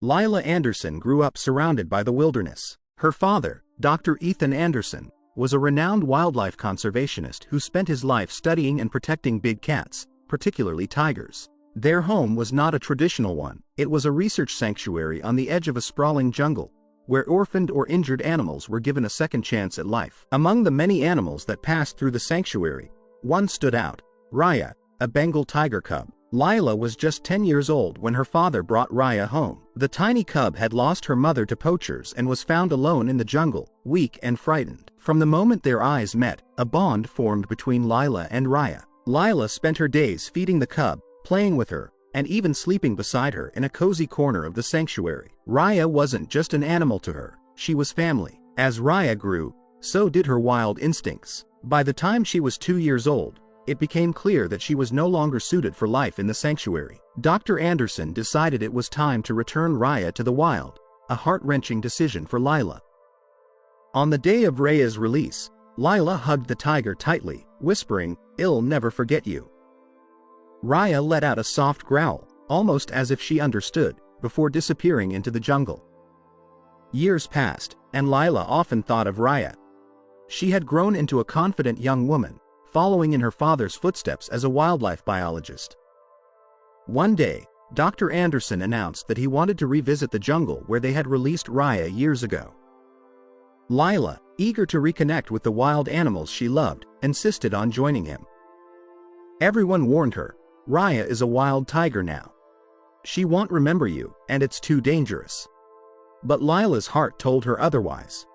Lila Anderson grew up surrounded by the wilderness. Her father, Dr. Ethan Anderson, was a renowned wildlife conservationist who spent his life studying and protecting big cats, particularly tigers. Their home was not a traditional one, it was a research sanctuary on the edge of a sprawling jungle, where orphaned or injured animals were given a second chance at life. Among the many animals that passed through the sanctuary, one stood out: Raya, a Bengal tiger cub. Lila was just 10 years old when her father brought Raya home. The tiny cub had lost her mother to poachers and was found alone in the jungle, weak and frightened. From the moment their eyes met, a bond formed between Lila and Raya. Lila spent her days feeding the cub, playing with her, and even sleeping beside her in a cozy corner of the sanctuary. Raya wasn't just an animal to her, she was family. As Raya grew, so did her wild instincts. By the time she was 2 years old, it became clear that she was no longer suited for life in the sanctuary. Dr. Anderson decided it was time to return Raya to the wild, a heart-wrenching decision for Lila. On the day of Raya's release, Lila hugged the tiger tightly, whispering, "I'll never forget you." Raya let out a soft growl, almost as if she understood, before disappearing into the jungle. Years passed, and Lila often thought of Raya. She had grown into a confident young woman, following in her father's footsteps as a wildlife biologist. One day, Dr. Anderson announced that he wanted to revisit the jungle where they had released Raya years ago. Lila, eager to reconnect with the wild animals she loved, insisted on joining him. Everyone warned her, "Raya is a wild tiger now. She won't remember you, and it's too dangerous." But Lila's heart told her otherwise.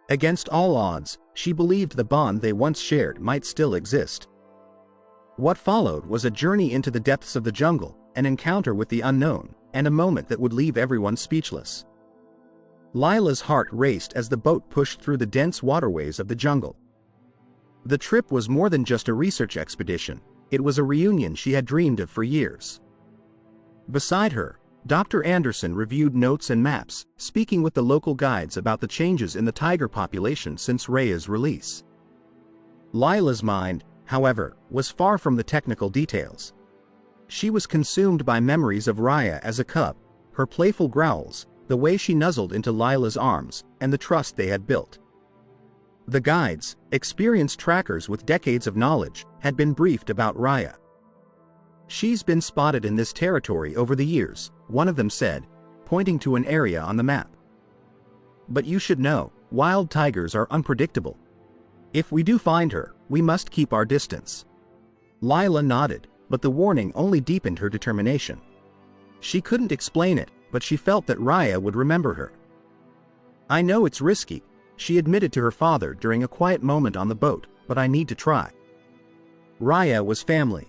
Against all odds, she believed the bond they once shared might still exist. What followed was a journey into the depths of the jungle, an encounter with the unknown, and a moment that would leave everyone speechless. Lila's heart raced as the boat pushed through the dense waterways of the jungle. The trip was more than just a research expedition, it was a reunion she had dreamed of for years. Beside her, Dr. Anderson reviewed notes and maps, speaking with the local guides about the changes in the tiger population since Raya's release. Lila's mind, however, was far from the technical details. She was consumed by memories of Raya as a cub, her playful growls, the way she nuzzled into Lila's arms, and the trust they had built. The guides, experienced trackers with decades of knowledge, had been briefed about Raya. "She's been spotted in this territory over the years," one of them said, pointing to an area on the map. "But you should know, wild tigers are unpredictable. If we do find her, we must keep our distance." Lila nodded, but the warning only deepened her determination. She couldn't explain it, but she felt that Raya would remember her. "I know it's risky," she admitted to her father during a quiet moment on the boat, "but I need to try." Raya was family.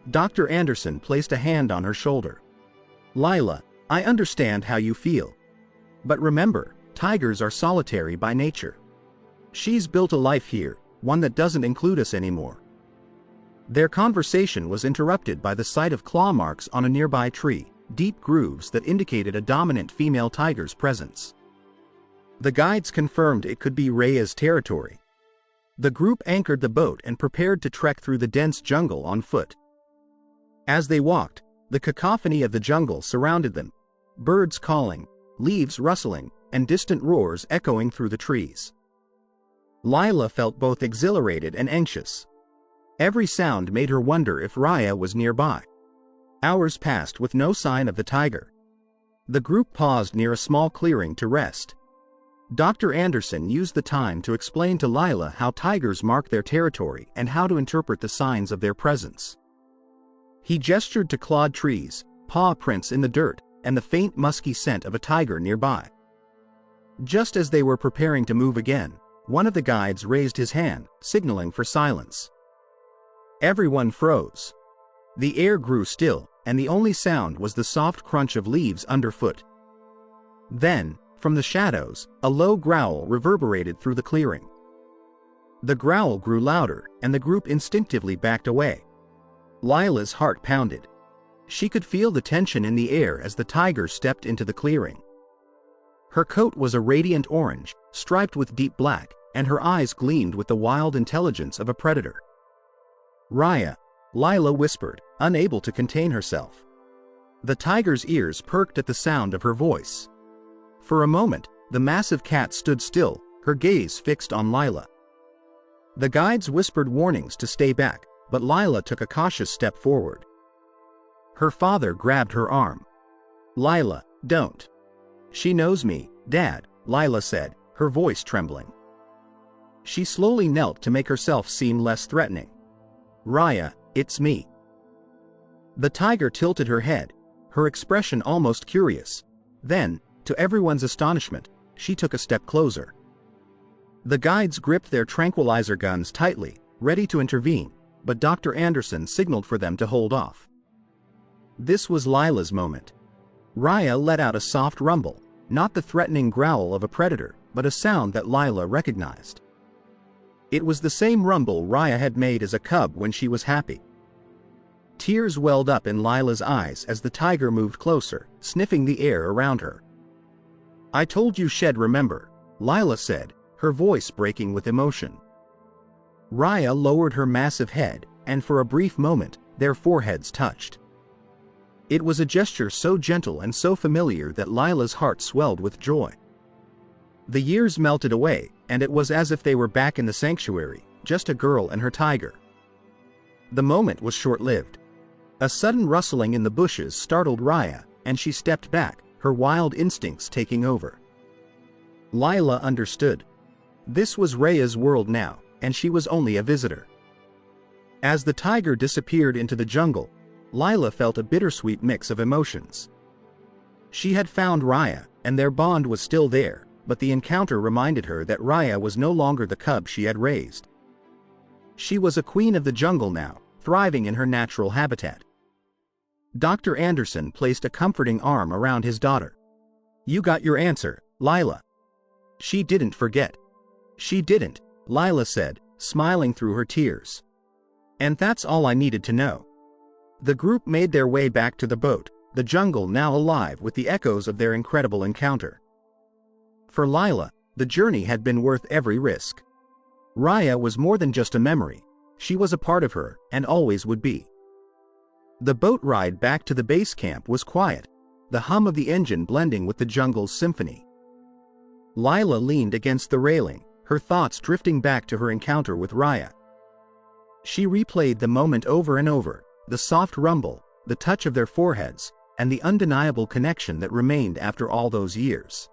Dr. Anderson placed a hand on her shoulder. "Lila, I understand how you feel. But remember, tigers are solitary by nature. She's built a life here, one that doesn't include us anymore." Their conversation was interrupted by the sight of claw marks on a nearby tree, deep grooves that indicated a dominant female tiger's presence. The guides confirmed it could be Raya's territory. The group anchored the boat and prepared to trek through the dense jungle on foot. As they walked, the cacophony of the jungle surrounded them, birds calling, leaves rustling, and distant roars echoing through the trees. Lila felt both exhilarated and anxious. Every sound made her wonder if Raya was nearby. Hours passed with no sign of the tiger. The group paused near a small clearing to rest. Dr. Anderson used the time to explain to Lila how tigers mark their territory and how to interpret the signs of their presence. He gestured to clawed trees, paw prints in the dirt, and the faint musky scent of a tiger nearby. Just as they were preparing to move again, one of the guides raised his hand, signaling for silence. Everyone froze. The air grew still, and the only sound was the soft crunch of leaves underfoot. Then, from the shadows, a low growl reverberated through the clearing. The growl grew louder, and the group instinctively backed away. Lila's heart pounded. She could feel the tension in the air as the tiger stepped into the clearing. Her coat was a radiant orange, striped with deep black, and her eyes gleamed with the wild intelligence of a predator. "Raya," Lila whispered, unable to contain herself. The tiger's ears perked at the sound of her voice. For a moment, the massive cat stood still, her gaze fixed on Lila. The guides whispered warnings to stay back, but Lila took a cautious step forward. Her father grabbed her arm. "Lila, don't." "She knows me, Dad," Lila said, her voice trembling. She slowly knelt to make herself seem less threatening. "Raya, it's me." The tiger tilted her head, her expression almost curious. Then, to everyone's astonishment, she took a step closer. The guides gripped their tranquilizer guns tightly, ready to intervene, but Dr. Anderson signaled for them to hold off. This was Lila's moment. Raya let out a soft rumble, not the threatening growl of a predator, but a sound that Lila recognized. It was the same rumble Raya had made as a cub when she was happy. Tears welled up in Lila's eyes as the tiger moved closer, sniffing the air around her. "I told you she'd remember," Lila said, her voice breaking with emotion. Raya lowered her massive head, and for a brief moment, their foreheads touched. It was a gesture so gentle and so familiar that Lila's heart swelled with joy. The years melted away, and it was as if they were back in the sanctuary, just a girl and her tiger. The moment was short-lived. A sudden rustling in the bushes startled Raya, and she stepped back, her wild instincts taking over. Lila understood. This was Raya's world now, and she was only a visitor. As the tiger disappeared into the jungle, Lila felt a bittersweet mix of emotions. She had found Raya, and their bond was still there, but the encounter reminded her that Raya was no longer the cub she had raised. She was a queen of the jungle now, thriving in her natural habitat. Dr. Anderson placed a comforting arm around his daughter. "You got your answer, Lila." "She didn't forget." "She didn't," Lila said, smiling through her tears. "And that's all I needed to know." The group made their way back to the boat, the jungle now alive with the echoes of their incredible encounter. For Lila, the journey had been worth every risk. Raya was more than just a memory. She was a part of her, and always would be. The boat ride back to the base camp was quiet, the hum of the engine blending with the jungle's symphony. Lila leaned against the railing, her thoughts drifting back to her encounter with Raya. She replayed the moment over and over, the soft rumble, the touch of their foreheads, and the undeniable connection that remained after all those years.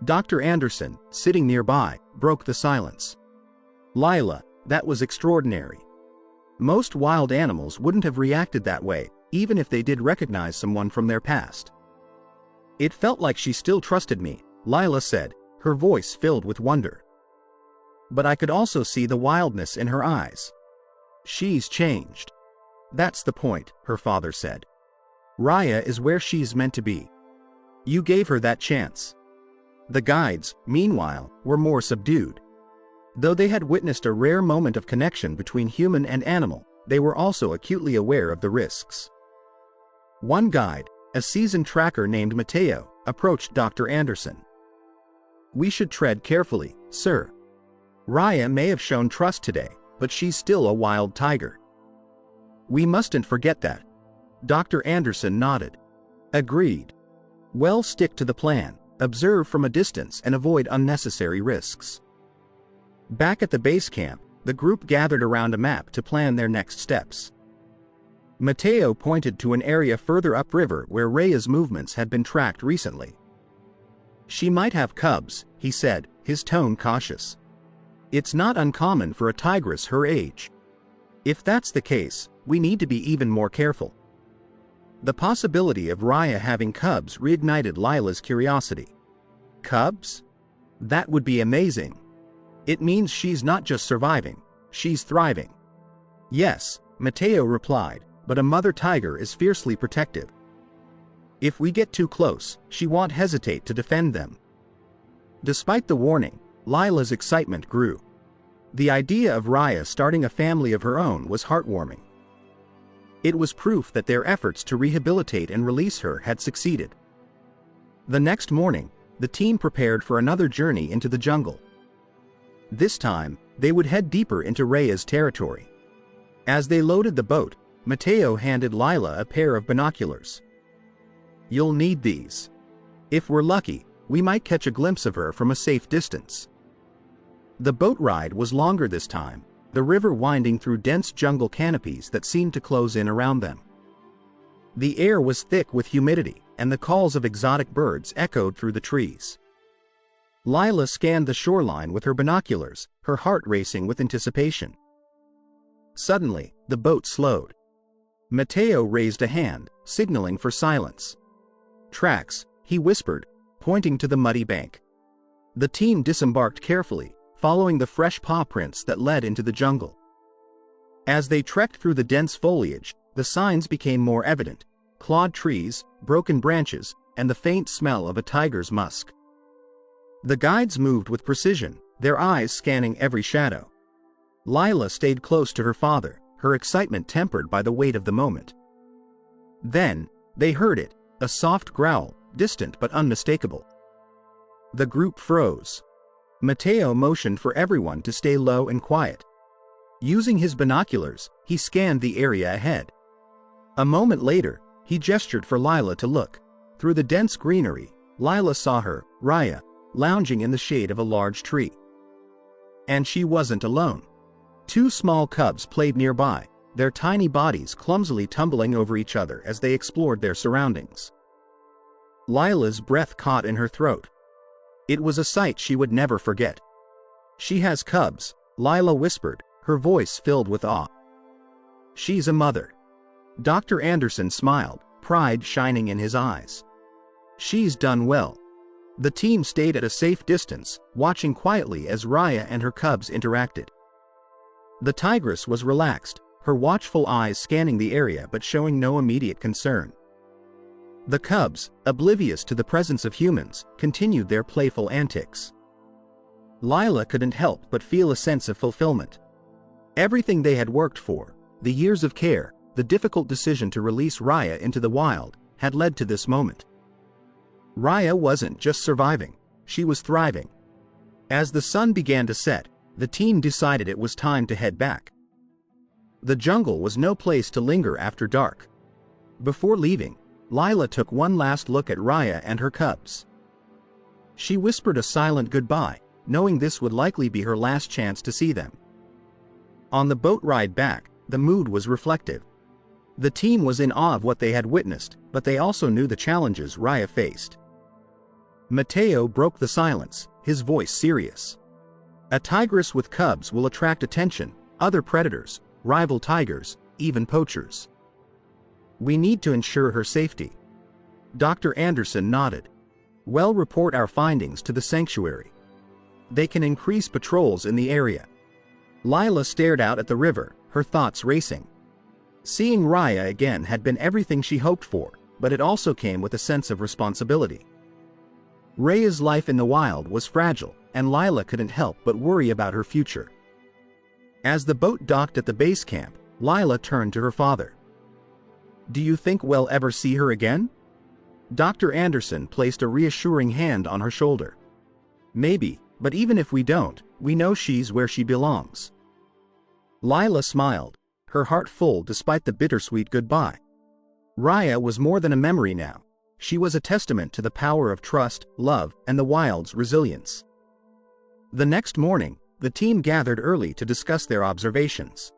Dr. Anderson, sitting nearby, broke the silence. "Lila, that was extraordinary. Most wild animals wouldn't have reacted that way, even if they did recognize someone from their past." "It felt like she still trusted me," Lila said, her voice filled with wonder. "But I could also see the wildness in her eyes. She's changed." "That's the point," her father said. "Raya is where she's meant to be. You gave her that chance." The guides, meanwhile, were more subdued. Though they had witnessed a rare moment of connection between human and animal, they were also acutely aware of the risks. One guide, a seasoned tracker named Mateo, approached Dr. Anderson. "We should tread carefully, sir. Raya may have shown trust today, but she's still a wild tiger." "We mustn't forget that." Dr. Anderson nodded. "Agreed. Well, stick to the plan, observe from a distance and avoid unnecessary risks." Back at the base camp, the group gathered around a map to plan their next steps. Mateo pointed to an area further upriver where Raya's movements had been tracked recently. "She might have cubs," he said, his tone cautious. "It's not uncommon for a tigress her age. If that's the case, we need to be even more careful." The possibility of Raya having cubs reignited Lila's curiosity. Cubs? That would be amazing. It means she's not just surviving, she's thriving. "Yes," Mateo replied, "but a mother tiger is fiercely protective. If we get too close, she won't hesitate to defend them." Despite the warning, Lila's excitement grew. The idea of Raya starting a family of her own was heartwarming. It was proof that their efforts to rehabilitate and release her had succeeded. The next morning, the team prepared for another journey into the jungle. This time, they would head deeper into Raya's territory. As they loaded the boat, Mateo handed Lila a pair of binoculars. You'll need these. If we're lucky, we might catch a glimpse of her from a safe distance. The boat ride was longer this time, the river winding through dense jungle canopies that seemed to close in around them. The air was thick with humidity, and the calls of exotic birds echoed through the trees. Lila scanned the shoreline with her binoculars, her heart racing with anticipation. Suddenly, the boat slowed. Mateo raised a hand, signaling for silence. "Tracks," he whispered, pointing to the muddy bank. The team disembarked carefully, following the fresh paw prints that led into the jungle. As they trekked through the dense foliage, the signs became more evident: clawed trees, broken branches, and the faint smell of a tiger's musk. The guides moved with precision, their eyes scanning every shadow. Lila stayed close to her father, her excitement tempered by the weight of the moment. Then, they heard it, a soft growl, distant but unmistakable. The group froze. Mateo motioned for everyone to stay low and quiet. Using his binoculars, he scanned the area ahead. A moment later, he gestured for Lila to look. Through the dense greenery, Lila saw her, Raya, lounging in the shade of a large tree. And she wasn't alone. 2 small cubs played nearby, their tiny bodies clumsily tumbling over each other as they explored their surroundings. Lila's breath caught in her throat. It was a sight she would never forget. "She has cubs," Lila whispered, her voice filled with awe. "She's a mother." Dr. Anderson smiled, pride shining in his eyes. "She's done well." The team stayed at a safe distance, watching quietly as Raya and her cubs interacted. The tigress was relaxed, her watchful eyes scanning the area but showing no immediate concern. The cubs, oblivious to the presence of humans, continued their playful antics. Lila couldn't help but feel a sense of fulfillment. Everything they had worked for, the years of care, the difficult decision to release Raya into the wild, had led to this moment. Raya wasn't just surviving, she was thriving. As the sun began to set, the team decided it was time to head back. The jungle was no place to linger after dark. Before leaving, Lila took one last look at Raya and her cubs. She whispered a silent goodbye, knowing this would likely be her last chance to see them. On the boat ride back, the mood was reflective. The team was in awe of what they had witnessed, but they also knew the challenges Raya faced. Mateo broke the silence, his voice serious. "A tigress with cubs will attract attention, other predators, rival tigers, even poachers. We need to ensure her safety." Dr. Anderson nodded. "Well, report our findings to the sanctuary. They can increase patrols in the area." Lila stared out at the river, her thoughts racing. Seeing Raya again had been everything she hoped for, but it also came with a sense of responsibility. Raya's life in the wild was fragile, and Lila couldn't help but worry about her future. As the boat docked at the base camp, Lila turned to her father. "Do you think we'll ever see her again?" Dr. Anderson placed a reassuring hand on her shoulder. "Maybe, but even if we don't, we know she's where she belongs." Lila smiled, her heart full despite the bittersweet goodbye. Raya was more than a memory now. She was a testament to the power of trust, love, and the wild's resilience. The next morning, the team gathered early to discuss their observations.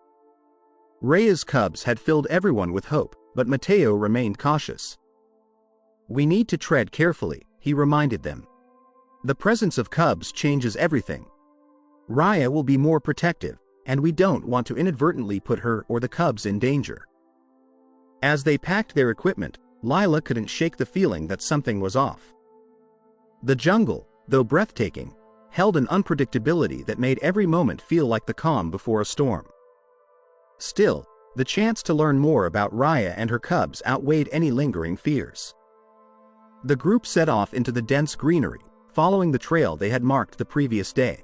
Raya's cubs had filled everyone with hope, but Mateo remained cautious. "We need to tread carefully," he reminded them. "The presence of cubs changes everything. Raya will be more protective, and we don't want to inadvertently put her or the cubs in danger." As they packed their equipment, Lila couldn't shake the feeling that something was off. The jungle, though breathtaking, held an unpredictability that made every moment feel like the calm before a storm. Still, the chance to learn more about Raya and her cubs outweighed any lingering fears. The group set off into the dense greenery, following the trail they had marked the previous day.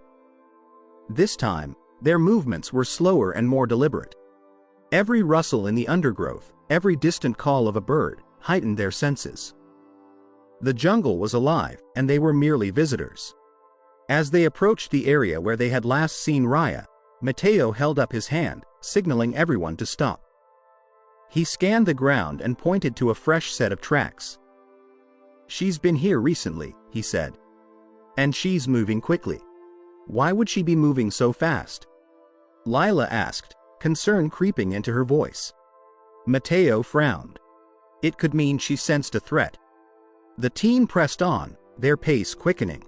This time, their movements were slower and more deliberate. Every rustle in the undergrowth, every distant call of a bird, heightened their senses. The jungle was alive, and they were merely visitors. As they approached the area where they had last seen Raya, Mateo held up his hand, signaling everyone to stop. He scanned the ground and pointed to a fresh set of tracks. She's been here recently, he said. And she's moving quickly. Why would she be moving so fast? Lila asked, concern creeping into her voice. Mateo frowned. It could mean she sensed a threat. The team pressed on, their pace quickening.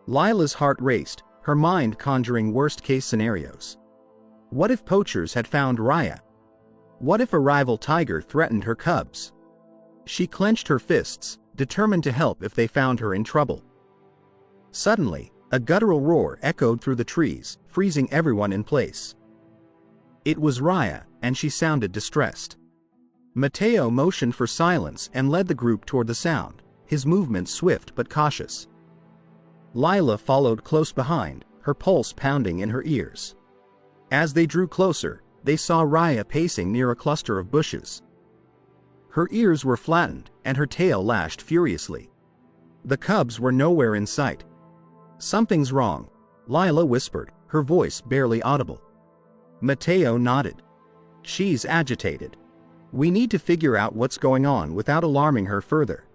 Lila's heart raced, her mind conjuring worst-case scenarios. What if poachers had found Raya? What if a rival tiger threatened her cubs? She clenched her fists, determined to help if they found her in trouble. Suddenly, a guttural roar echoed through the trees, freezing everyone in place. It was Raya, and she sounded distressed. Mateo motioned for silence and led the group toward the sound, his movements swift but cautious. Lila followed close behind, her pulse pounding in her ears. As they drew closer, they saw Raya pacing near a cluster of bushes. Her ears were flattened, and her tail lashed furiously. The cubs were nowhere in sight. Something's wrong, Lila whispered, her voice barely audible. Mateo nodded. She's agitated. We need to figure out what's going on without alarming her further.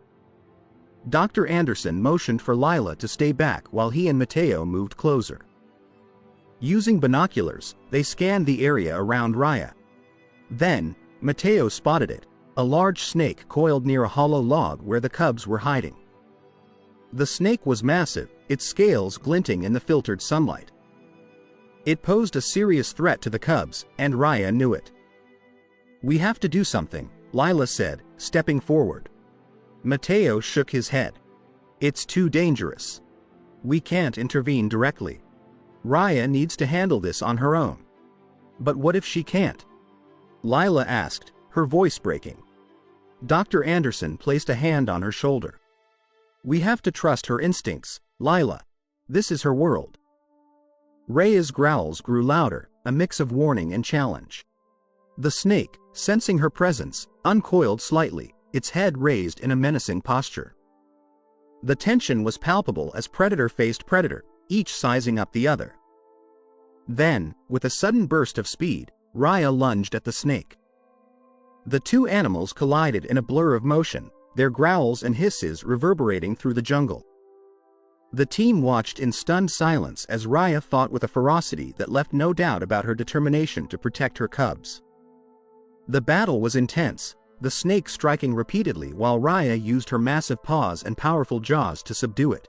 Dr. Anderson motioned for Lila to stay back while he and Mateo moved closer. Using binoculars, they scanned the area around Raya. Then, Mateo spotted it, a large snake coiled near a hollow log where the cubs were hiding. The snake was massive, its scales glinting in the filtered sunlight. It posed a serious threat to the cubs, and Raya knew it. We have to do something, Lila said, stepping forward. Mateo shook his head. It's too dangerous. We can't intervene directly. Raya needs to handle this on her own. But what if she can't? Lila asked, her voice breaking. Dr. Anderson placed a hand on her shoulder. We have to trust her instincts, Lila. This is her world. Raya's growls grew louder, a mix of warning and challenge. The snake, sensing her presence, uncoiled slightly, its head raised in a menacing posture. The tension was palpable as predator faced predator, each sizing up the other. Then, with a sudden burst of speed, Raya lunged at the snake. The two animals collided in a blur of motion, their growls and hisses reverberating through the jungle. The team watched in stunned silence as Raya fought with a ferocity that left no doubt about her determination to protect her cubs. The battle was intense, the snake striking repeatedly while Raya used her massive paws and powerful jaws to subdue it.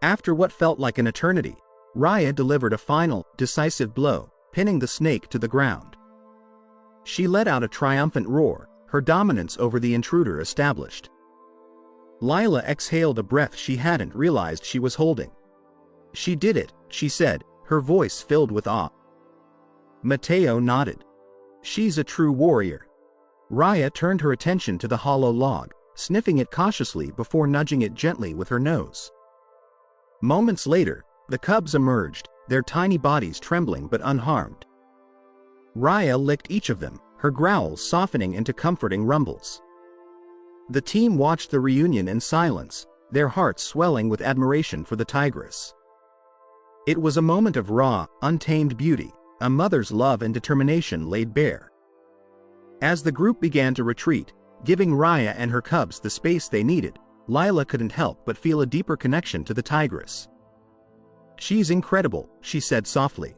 After what felt like an eternity, Raya delivered a final, decisive blow, pinning the snake to the ground. She let out a triumphant roar, her dominance over the intruder established. Lila exhaled a breath she hadn't realized she was holding. She did it, she said, her voice filled with awe. Mateo nodded. She's a true warrior. Raya turned her attention to the hollow log, sniffing it cautiously before nudging it gently with her nose. Moments later, the cubs emerged, their tiny bodies trembling but unharmed. Raya licked each of them, her growls softening into comforting rumbles. The team watched the reunion in silence, their hearts swelling with admiration for the tigress. It was a moment of raw, untamed beauty, a mother's love and determination laid bare. As the group began to retreat, giving Raya and her cubs the space they needed, Lila couldn't help but feel a deeper connection to the tigress. She's incredible, she said softly.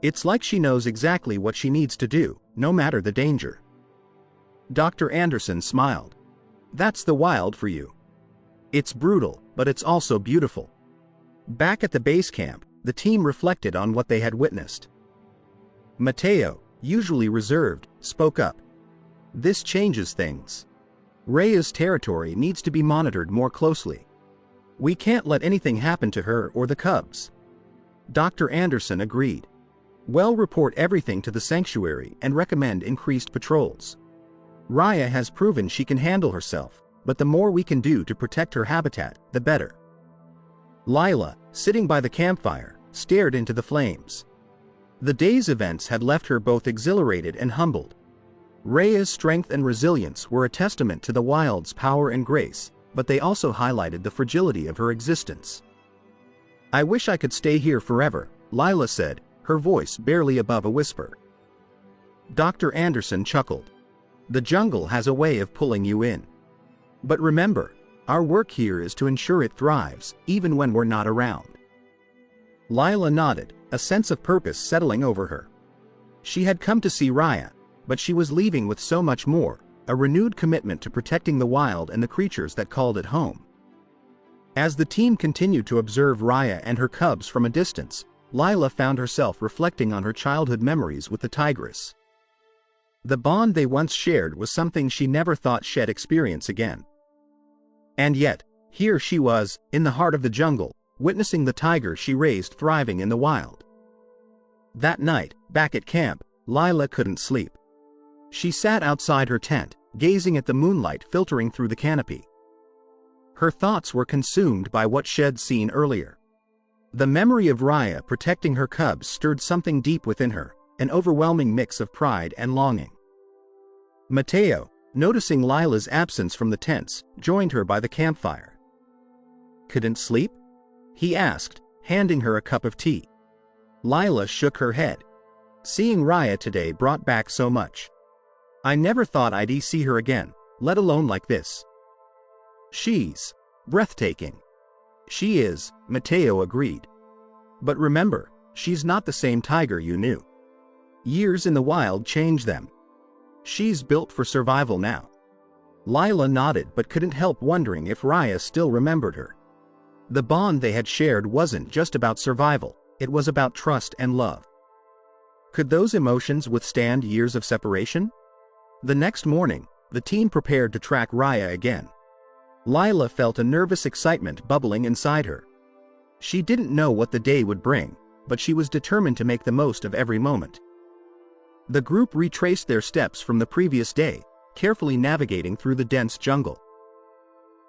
It's like she knows exactly what she needs to do, no matter the danger. Dr. Anderson smiled. That's the wild for you. It's brutal, but it's also beautiful. Back at the base camp, the team reflected on what they had witnessed. Mateo, usually reserved, spoke up. This changes things. Raya's territory needs to be monitored more closely. We can't let anything happen to her or the cubs. Dr. Anderson agreed. We'll report everything to the sanctuary and recommend increased patrols. Raya has proven she can handle herself, but the more we can do to protect her habitat, the better. Lila, sitting by the campfire, stared into the flames. The day's events had left her both exhilarated and humbled. Raya's strength and resilience were a testament to the wild's power and grace, but they also highlighted the fragility of her existence. I wish I could stay here forever, Lila said, her voice barely above a whisper. Dr. Anderson chuckled. The jungle has a way of pulling you in. But remember, Our work here is to ensure it thrives, even when we're not around." Lila nodded, a sense of purpose settling over her. She had come to see Raya, but she was leaving with so much more, a renewed commitment to protecting the wild and the creatures that called it home. As the team continued to observe Raya and her cubs from a distance, Lila found herself reflecting on her childhood memories with the tigress. The bond they once shared was something she never thought she'd experience again. And yet, here she was, in the heart of the jungle, witnessing the tiger she raised thriving in the wild. That night, back at camp, Lila couldn't sleep. She sat outside her tent, gazing at the moonlight filtering through the canopy. Her thoughts were consumed by what she'd seen earlier. The memory of Raya protecting her cubs stirred something deep within her, an overwhelming mix of pride and longing. Mateo, noticing Lila's absence from the tents, joined her by the campfire. "Couldn't sleep?" he asked, handing her a cup of tea. Lila shook her head. "Seeing Raya today brought back so much. I never thought I'd see her again, let alone like this. She's breathtaking." "She is," Mateo agreed. "But remember, she's not the same tiger you knew. Years in the wild changed them. She's built for survival now." Lila nodded but couldn't help wondering if Raya still remembered her. The bond they had shared wasn't just about survival, it was about trust and love. Could those emotions withstand years of separation? The next morning, the team prepared to track Raya again. Lila felt a nervous excitement bubbling inside her. She didn't know what the day would bring, but she was determined to make the most of every moment. The group retraced their steps from the previous day, carefully navigating through the dense jungle.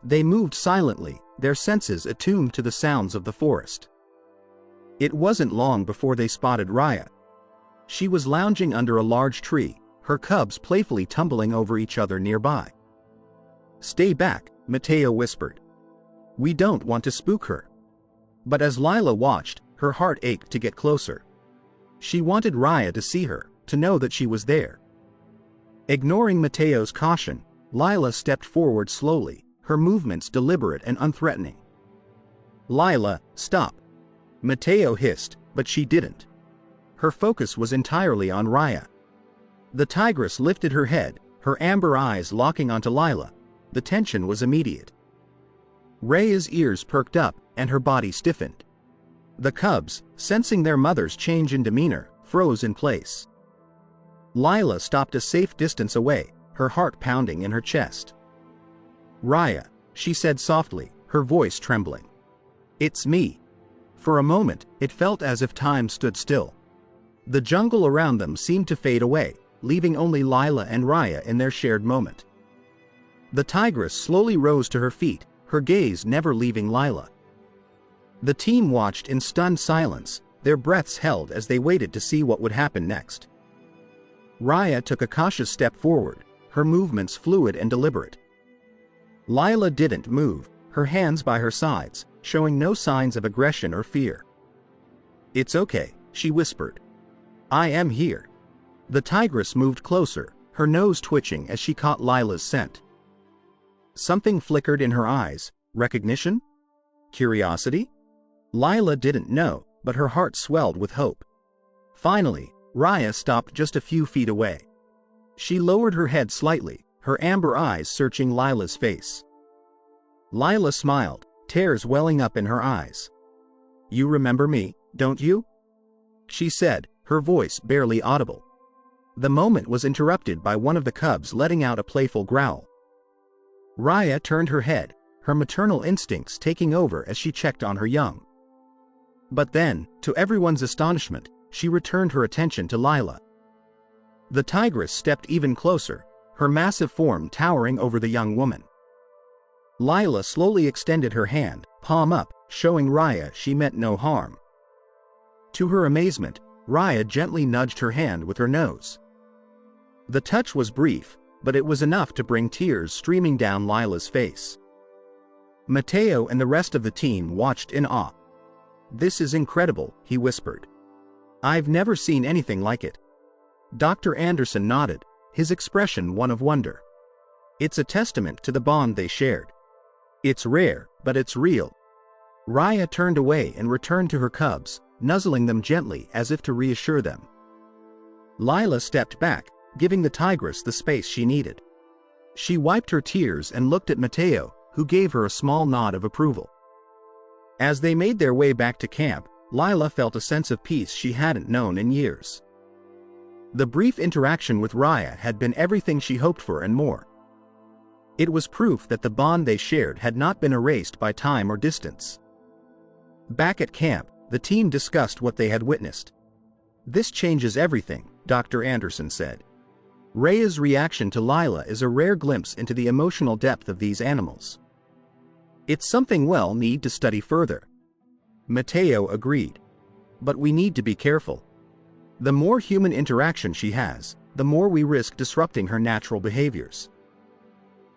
They moved silently, their senses attuned to the sounds of the forest. It wasn't long before they spotted Raya. She was lounging under a large tree, her cubs playfully tumbling over each other nearby. "Stay back," Mateo whispered. "We don't want to spook her." But as Lila watched, her heart ached to get closer. She wanted Raya to see her, to know that she was there. Ignoring Mateo's caution, Lila stepped forward slowly, her movements deliberate and unthreatening. "Lila, stop!" Mateo hissed, but she didn't. Her focus was entirely on Raya. The tigress lifted her head, her amber eyes locking onto Lila. The tension was immediate. Raya's ears perked up, and her body stiffened. The cubs, sensing their mother's change in demeanor, froze in place. Lila stopped a safe distance away, her heart pounding in her chest. "Raya," she said softly, her voice trembling. "It's me." For a moment, it felt as if time stood still. The jungle around them seemed to fade away, leaving only Lila and Raya in their shared moment. The tigress slowly rose to her feet, her gaze never leaving Lila. The team watched in stunned silence, their breaths held as they waited to see what would happen next. Raya took a cautious step forward, her movements fluid and deliberate. Lila didn't move, her hands by her sides, showing no signs of aggression or fear. "It's okay," she whispered. "I am here." The tigress moved closer, her nose twitching as she caught Lila's scent. Something flickered in her eyes, recognition? Curiosity? Lila didn't know, but her heart swelled with hope. Finally, Raya stopped just a few feet away. She lowered her head slightly, her amber eyes searching Lila's face. Lila smiled, tears welling up in her eyes. "You remember me, don't you?" she said, her voice barely audible. The moment was interrupted by one of the cubs letting out a playful growl. Raya turned her head, her maternal instincts taking over as she checked on her young. But then, to everyone's astonishment, she returned her attention to Lila. The tigress stepped even closer, her massive form towering over the young woman. Lila slowly extended her hand, palm up, showing Raya she meant no harm. To her amazement, Raya gently nudged her hand with her nose. The touch was brief, but it was enough to bring tears streaming down Lila's face. Mateo and the rest of the team watched in awe. "This is incredible," he whispered. "I've never seen anything like it." Dr. Anderson nodded, his expression one of wonder. "It's a testament to the bond they shared." It's rare, but it's real. Raya turned away and returned to her cubs, nuzzling them gently as if to reassure them. Lila stepped back, giving the tigress the space she needed. She wiped her tears and looked at Mateo, who gave her a small nod of approval. As they made their way back to camp, Lila felt a sense of peace she hadn't known in years. The brief interaction with Raya had been everything she hoped for and more. It was proof that the bond they shared had not been erased by time or distance. Back at camp, the team discussed what they had witnessed. "This changes everything," Dr. Anderson said. "Raya's reaction to Lila is a rare glimpse into the emotional depth of these animals. It's something we'll need to study further." Mateo agreed. "But we need to be careful. The more human interaction she has, the more we risk disrupting her natural behaviors."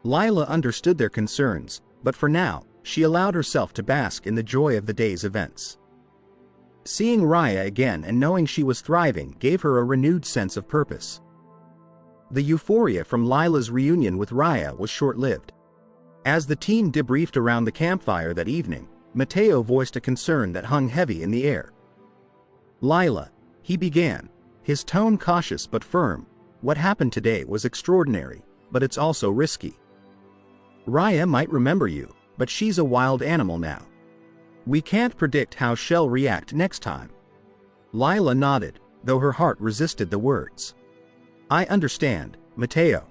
Lila understood their concerns, but for now, she allowed herself to bask in the joy of the day's events. Seeing Raya again and knowing she was thriving gave her a renewed sense of purpose. The euphoria from Lila's reunion with Raya was short-lived. As the team debriefed around the campfire that evening, Mateo voiced a concern that hung heavy in the air. "Lila," he began, his tone cautious but firm, "what happened today was extraordinary, but it's also risky. Raya might remember you, but she's a wild animal now. We can't predict how she'll react next time." Lila nodded, though her heart resisted the words. "I understand, Mateo.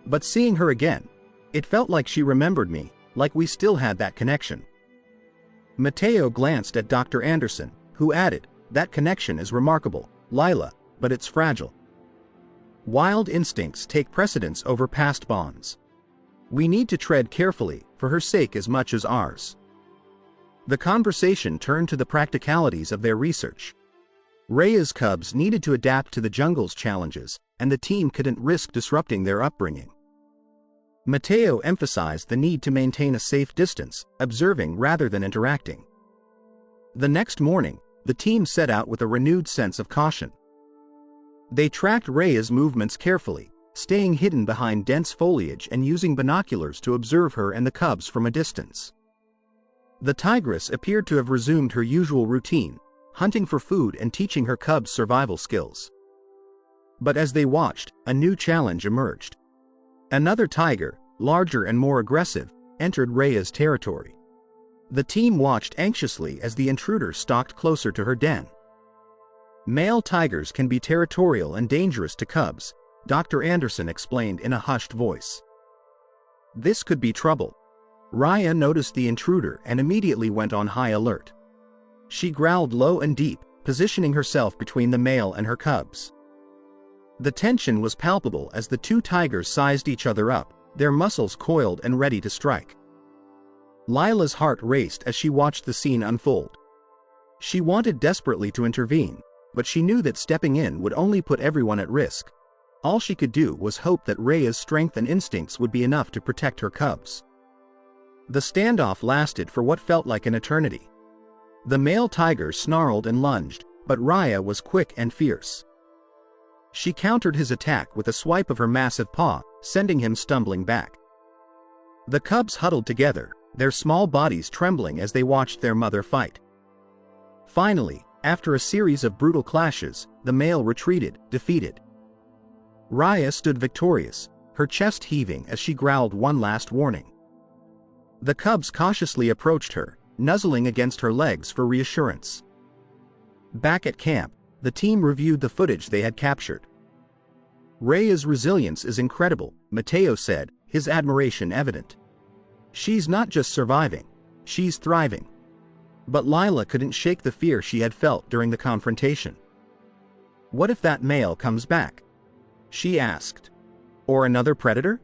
But seeing her again, it felt like she remembered me, like we still had that connection." Mateo glanced at Dr. Anderson, who added, "That connection is remarkable, Lila, but it's fragile. Wild instincts take precedence over past bonds. We need to tread carefully, for her sake as much as ours." The conversation turned to the practicalities of their research. Raya's cubs needed to adapt to the jungle's challenges, and the team couldn't risk disrupting their upbringing. Mateo emphasized the need to maintain a safe distance, observing rather than interacting. The next morning, the team set out with a renewed sense of caution. They tracked Raya's movements carefully, staying hidden behind dense foliage and using binoculars to observe her and the cubs from a distance. The tigress appeared to have resumed her usual routine, hunting for food and teaching her cubs survival skills. But as they watched, a new challenge emerged. Another tiger, larger and more aggressive, entered Raya's territory. The team watched anxiously as the intruder stalked closer to her den. "Male tigers can be territorial and dangerous to cubs," Dr. Anderson explained in a hushed voice. "This could be trouble." Raya noticed the intruder and immediately went on high alert. She growled low and deep, positioning herself between the male and her cubs. The tension was palpable as the two tigers sized each other up, their muscles coiled and ready to strike. Lila's heart raced as she watched the scene unfold. She wanted desperately to intervene, but she knew that stepping in would only put everyone at risk. All she could do was hope that Raya's strength and instincts would be enough to protect her cubs. The standoff lasted for what felt like an eternity. The male tiger snarled and lunged, but Raya was quick and fierce. She countered his attack with a swipe of her massive paw, sending him stumbling back. The cubs huddled together, their small bodies trembling as they watched their mother fight. Finally, after a series of brutal clashes, the male retreated, defeated. Raya stood victorious, her chest heaving as she growled one last warning. The cubs cautiously approached her, nuzzling against her legs for reassurance. Back at camp, the team reviewed the footage they had captured. "Raya's resilience is incredible," Mateo said, his admiration evident. "She's not just surviving, she's thriving." But Lila couldn't shake the fear she had felt during the confrontation. "What if that male comes back?" she asked. "Or another predator?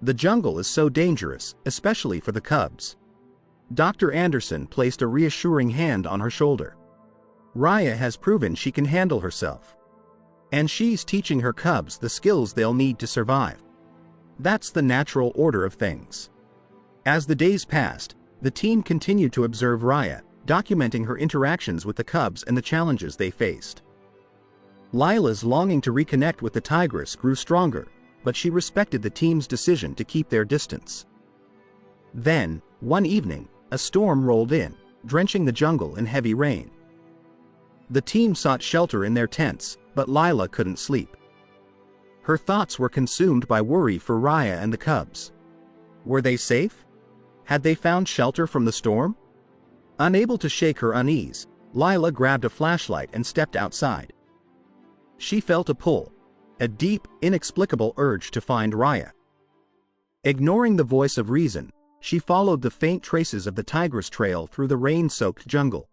The jungle is so dangerous, especially for the cubs." Dr. Anderson placed a reassuring hand on her shoulder. "Raya has proven she can handle herself. And she's teaching her cubs the skills they'll need to survive. That's the natural order of things." As the days passed, the team continued to observe Raya, documenting her interactions with the cubs and the challenges they faced. Lila's longing to reconnect with the tigress grew stronger, but she respected the team's decision to keep their distance. Then, One evening, a storm rolled in, drenching the jungle in heavy rain. The team sought shelter in their tents, but Lila couldn't sleep. Her thoughts were consumed by worry for Raya and the cubs. Were they safe? Had they found shelter from the storm? Unable to shake her unease, Lila grabbed a flashlight and stepped outside. She felt a pull, a deep, inexplicable urge to find Raya. Ignoring the voice of reason, she followed the faint traces of the tigress trail through the rain-soaked jungle.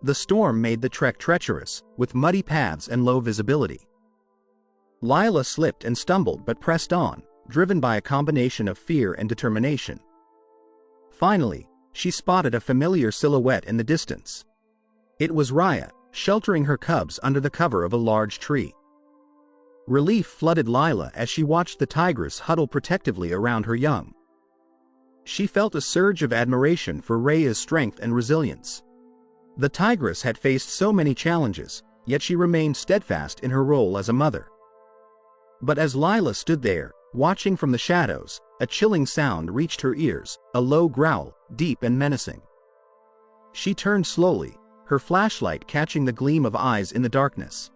The storm made the trek treacherous, with muddy paths and low visibility. Lila slipped and stumbled but pressed on, driven by a combination of fear and determination. Finally, she spotted a familiar silhouette in the distance. It was Raya, sheltering her cubs under the cover of a large tree. Relief flooded Lila as she watched the tigress huddle protectively around her young. She felt a surge of admiration for Raya's strength and resilience. The tigress had faced so many challenges, yet she remained steadfast in her role as a mother. But as Lila stood there, watching from the shadows, a chilling sound reached her ears, a low growl, deep and menacing. She turned slowly, her flashlight catching the gleam of eyes in the darkness.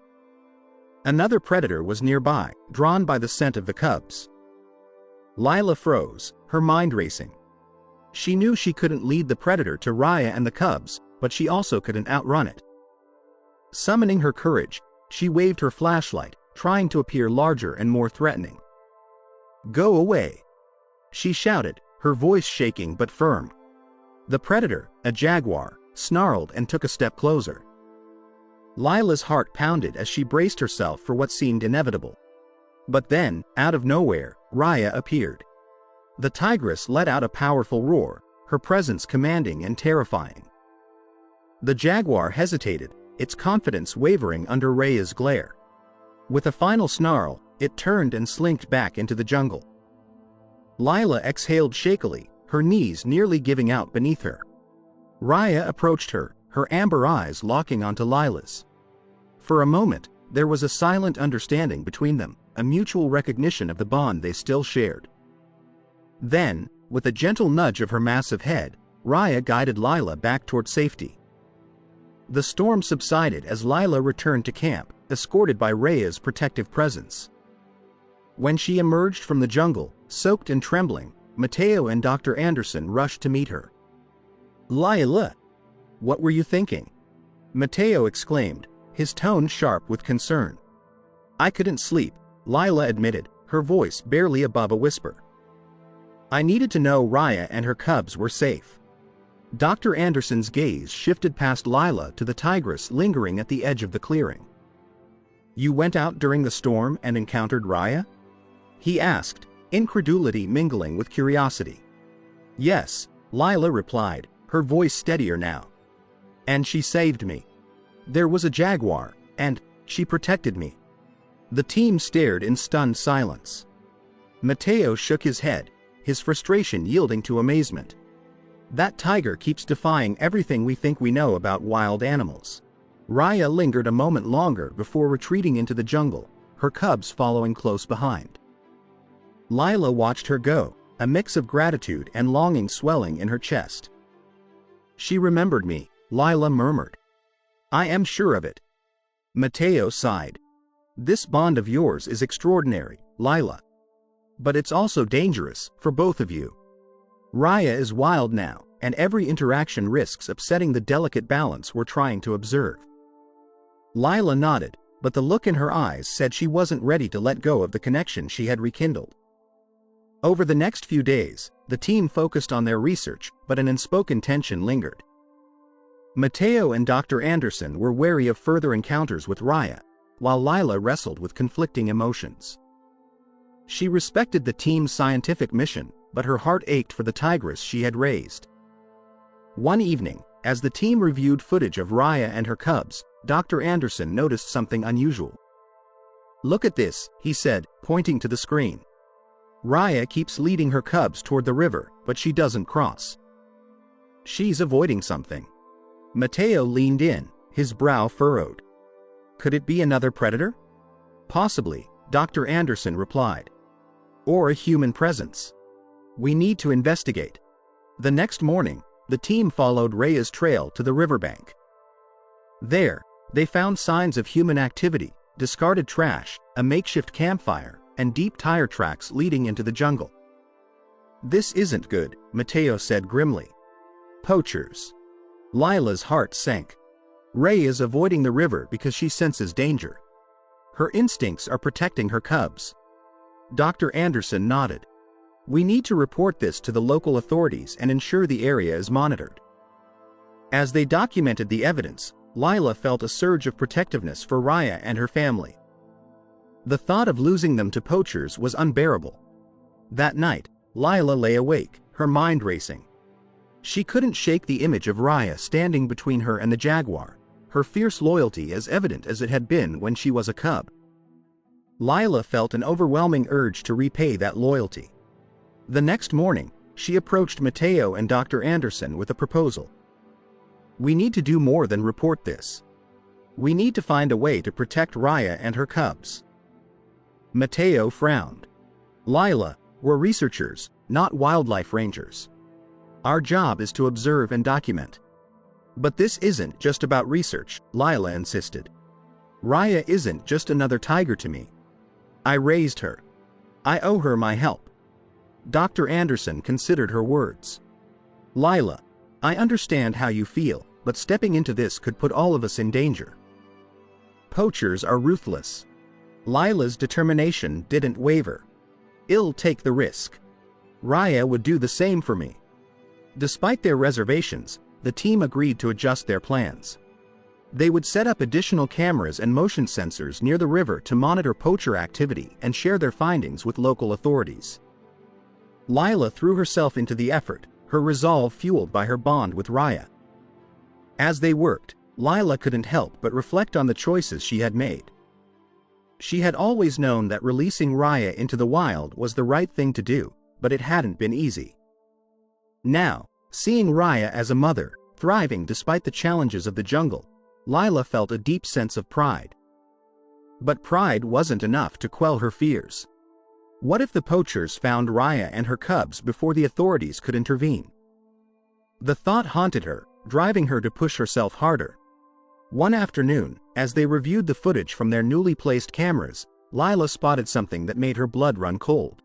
Another predator was nearby, drawn by the scent of the cubs. Lila froze, her mind racing. She knew she couldn't lead the predator to Raya and the cubs, but she also couldn't outrun it. Summoning her courage, she waved her flashlight, trying to appear larger and more threatening. "Go away!" she shouted, her voice shaking but firm. The predator, a jaguar, snarled and took a step closer. Lila's heart pounded as she braced herself for what seemed inevitable. But then, out of nowhere, Raya appeared. The tigress let out a powerful roar, her presence commanding and terrifying. The jaguar hesitated, its confidence wavering under Raya's glare. With a final snarl, it turned and slinked back into the jungle. Lila exhaled shakily, her knees nearly giving out beneath her. Raya approached her, her amber eyes locking onto Lila's. For a moment, there was a silent understanding between them, a mutual recognition of the bond they still shared. Then, with a gentle nudge of her massive head, Raya guided Lila back toward safety. The storm subsided as Lila returned to camp, escorted by Raya's protective presence. When she emerged from the jungle, soaked and trembling, Mateo and Dr. Anderson rushed to meet her. "Lila, what were you thinking?" Mateo exclaimed, his tone sharp with concern. "I couldn't sleep," Lila admitted, her voice barely above a whisper. "I needed to know Raya and her cubs were safe." Dr. Anderson's gaze shifted past Lila to the tigress lingering at the edge of the clearing. "You went out during the storm and encountered Raya?" he asked, incredulity mingling with curiosity. "Yes," Lila replied, her voice steadier now. "And she saved me. There was a jaguar, and she protected me." The team stared in stunned silence. Mateo shook his head, his frustration yielding to amazement. "That tiger keeps defying everything we think we know about wild animals." Raya lingered a moment longer before retreating into the jungle, her cubs following close behind. Lila watched her go, a mix of gratitude and longing swelling in her chest. "She remembered me," Lila murmured. "I am sure of it." Mateo sighed. "This bond of yours is extraordinary, Lila. But it's also dangerous, for both of you. Raya is wild now, and every interaction risks upsetting the delicate balance we're trying to observe." Lila nodded, but the look in her eyes said she wasn't ready to let go of the connection she had rekindled. Over the next few days, the team focused on their research, but an unspoken tension lingered. Mateo and Dr. Anderson were wary of further encounters with Raya, while Lila wrestled with conflicting emotions. She respected the team's scientific mission, but her heart ached for the tigress she had raised. One evening, as the team reviewed footage of Raya and her cubs, Dr. Anderson noticed something unusual. "Look at this," he said, pointing to the screen. "Raya keeps leading her cubs toward the river, but she doesn't cross. She's avoiding something." Mateo leaned in, his brow furrowed. "Could it be another predator?" "Possibly," Dr. Anderson replied. "Or a human presence. We need to investigate." The next morning, the team followed Raya's trail to the riverbank. There, they found signs of human activity, discarded trash, a makeshift campfire, and deep tire tracks leading into the jungle. "This isn't good," Mateo said grimly. "Poachers." Lila's heart sank. Ray is avoiding the river because she senses danger. Her instincts are protecting her cubs. Dr. Anderson nodded. "We need to report this to the local authorities and ensure the area is monitored." As they documented the evidence, Lila felt a surge of protectiveness for Raya and her family. The thought of losing them to poachers was unbearable. That night, Lila lay awake, her mind racing. She couldn't shake the image of Raya standing between her and the jaguar, her fierce loyalty as evident as it had been when she was a cub. Lila felt an overwhelming urge to repay that loyalty. The next morning, she approached Mateo and Dr. Anderson with a proposal. "We need to do more than report this. We need to find a way to protect Raya and her cubs." Mateo frowned. "Lila, we're researchers, not wildlife rangers. Our job is to observe and document." "But this isn't just about research," Lila insisted. "Raya isn't just another tiger to me. I raised her. I owe her my help." Dr. Anderson considered her words. "Lila, I understand how you feel, but stepping into this could put all of us in danger. Poachers are ruthless." Lila's determination didn't waver. "I'll take the risk. Raya would do the same for me." Despite their reservations, the team agreed to adjust their plans. They would set up additional cameras and motion sensors near the river to monitor poacher activity and share their findings with local authorities. Lila threw herself into the effort, her resolve fueled by her bond with Raya. As they worked, Lila couldn't help but reflect on the choices she had made. She had always known that releasing Raya into the wild was the right thing to do, but it hadn't been easy. Now, seeing Raya as a mother, thriving despite the challenges of the jungle, Lila felt a deep sense of pride. But pride wasn't enough to quell her fears. What if the poachers found Raya and her cubs before the authorities could intervene? The thought haunted her, driving her to push herself harder. One afternoon, as they reviewed the footage from their newly placed cameras, Lila spotted something that made her blood run cold.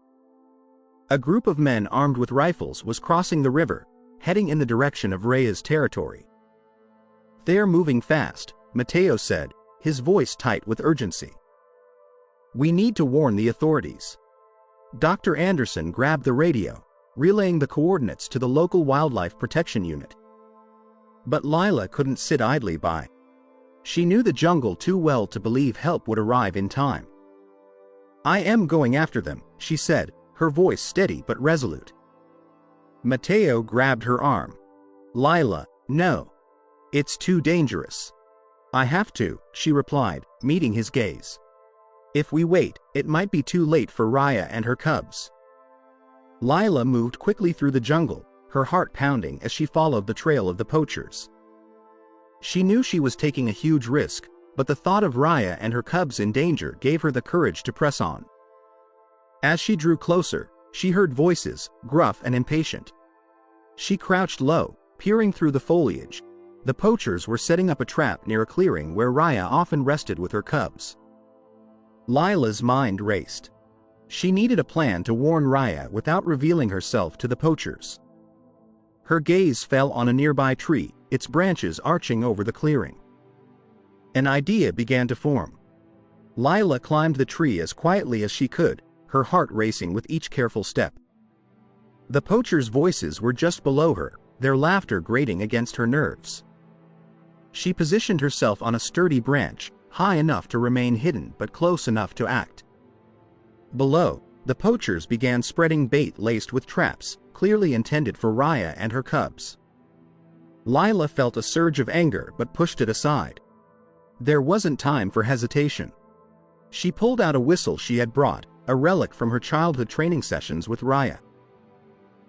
A group of men armed with rifles was crossing the river, heading in the direction of Raya's territory. "They're moving fast," Mateo said, his voice tight with urgency. "We need to warn the authorities." Dr. Anderson grabbed the radio, relaying the coordinates to the local wildlife protection unit. But Lila couldn't sit idly by. She knew the jungle too well to believe help would arrive in time. "I am going after them," she said, her voice steady but resolute. Mateo grabbed her arm. "Lila, no. It's too dangerous." "I have to," she replied, meeting his gaze. "If we wait, it might be too late for Raya and her cubs." Lila moved quickly through the jungle, her heart pounding as she followed the trail of the poachers. She knew she was taking a huge risk, but the thought of Raya and her cubs in danger gave her the courage to press on. As she drew closer, she heard voices, gruff and impatient. She crouched low, peering through the foliage. The poachers were setting up a trap near a clearing where Raya often rested with her cubs. Lila's mind raced. She needed a plan to warn Raya without revealing herself to the poachers. Her gaze fell on a nearby tree, its branches arching over the clearing. An idea began to form. Lila climbed the tree as quietly as she could, her heart racing with each careful step. The poachers' voices were just below her, their laughter grating against her nerves. She positioned herself on a sturdy branch, high enough to remain hidden but close enough to act. Below, the poachers began spreading bait laced with traps, clearly intended for Raya and her cubs. Lila felt a surge of anger but pushed it aside. There wasn't time for hesitation. She pulled out a whistle she had brought, a relic from her childhood training sessions with Raya.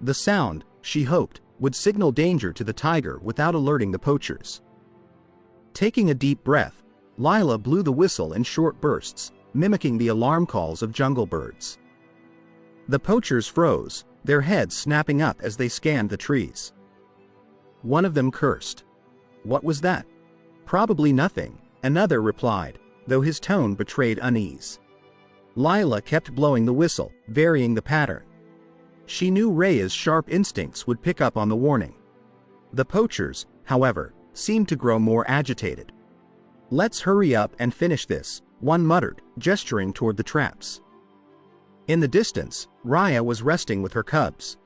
The sound, she hoped, would signal danger to the tiger without alerting the poachers. Taking a deep breath, Lila blew the whistle in short bursts, mimicking the alarm calls of jungle birds. The poachers froze, their heads snapping up as they scanned the trees. One of them cursed. "What was that?" "Probably nothing," another replied, though his tone betrayed unease. Lila kept blowing the whistle, varying the pattern. She knew Raya's sharp instincts would pick up on the warning. The poachers, however, seemed to grow more agitated. "Let's hurry up and finish this," one muttered, gesturing toward the traps. In the distance, Raya was resting with her cubs.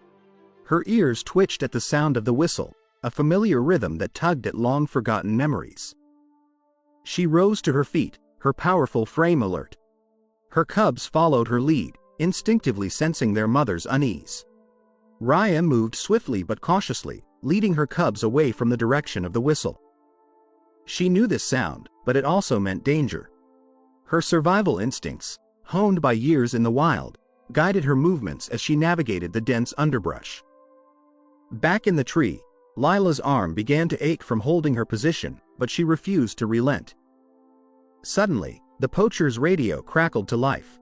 Her ears twitched at the sound of the whistle, a familiar rhythm that tugged at long-forgotten memories. She rose to her feet, her powerful frame alert. Her cubs followed her lead, instinctively sensing their mother's unease. Raya moved swiftly but cautiously, leading her cubs away from the direction of the whistle. She knew this sound, but it also meant danger. Her survival instincts, honed by years in the wild, guided her movements as she navigated the dense underbrush. Back in the tree, Lila's arm began to ache from holding her position, but she refused to relent. Suddenly, the poacher's radio crackled to life.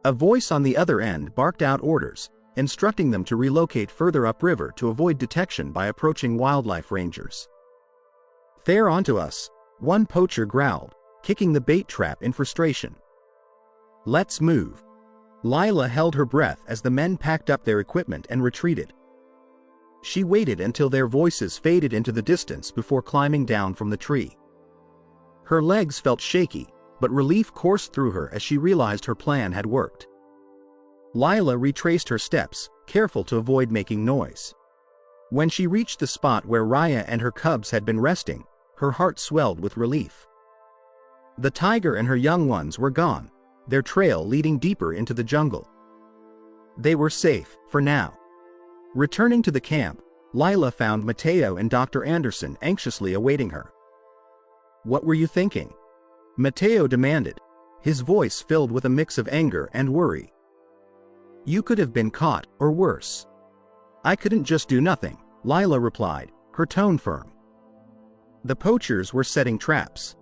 A voice on the other end barked out orders, instructing them to relocate further upriver to avoid detection by approaching wildlife rangers. "They're onto us," one poacher growled, kicking the bait trap in frustration. "Let's move." Lila held her breath as the men packed up their equipment and retreated. She waited until their voices faded into the distance before climbing down from the tree. Her legs felt shaky, but relief coursed through her as she realized her plan had worked. Lila retraced her steps, careful to avoid making noise. When she reached the spot where Raya and her cubs had been resting, her heart swelled with relief. The tiger and her young ones were gone, their trail leading deeper into the jungle. They were safe, for now. Returning to the camp, Lila found Mateo and Dr. Anderson anxiously awaiting her. "What were you thinking?" Mateo demanded, his voice filled with a mix of anger and worry. "You could have been caught, or worse." "I couldn't just do nothing," Lila replied, her tone firm. The poachers were setting traps.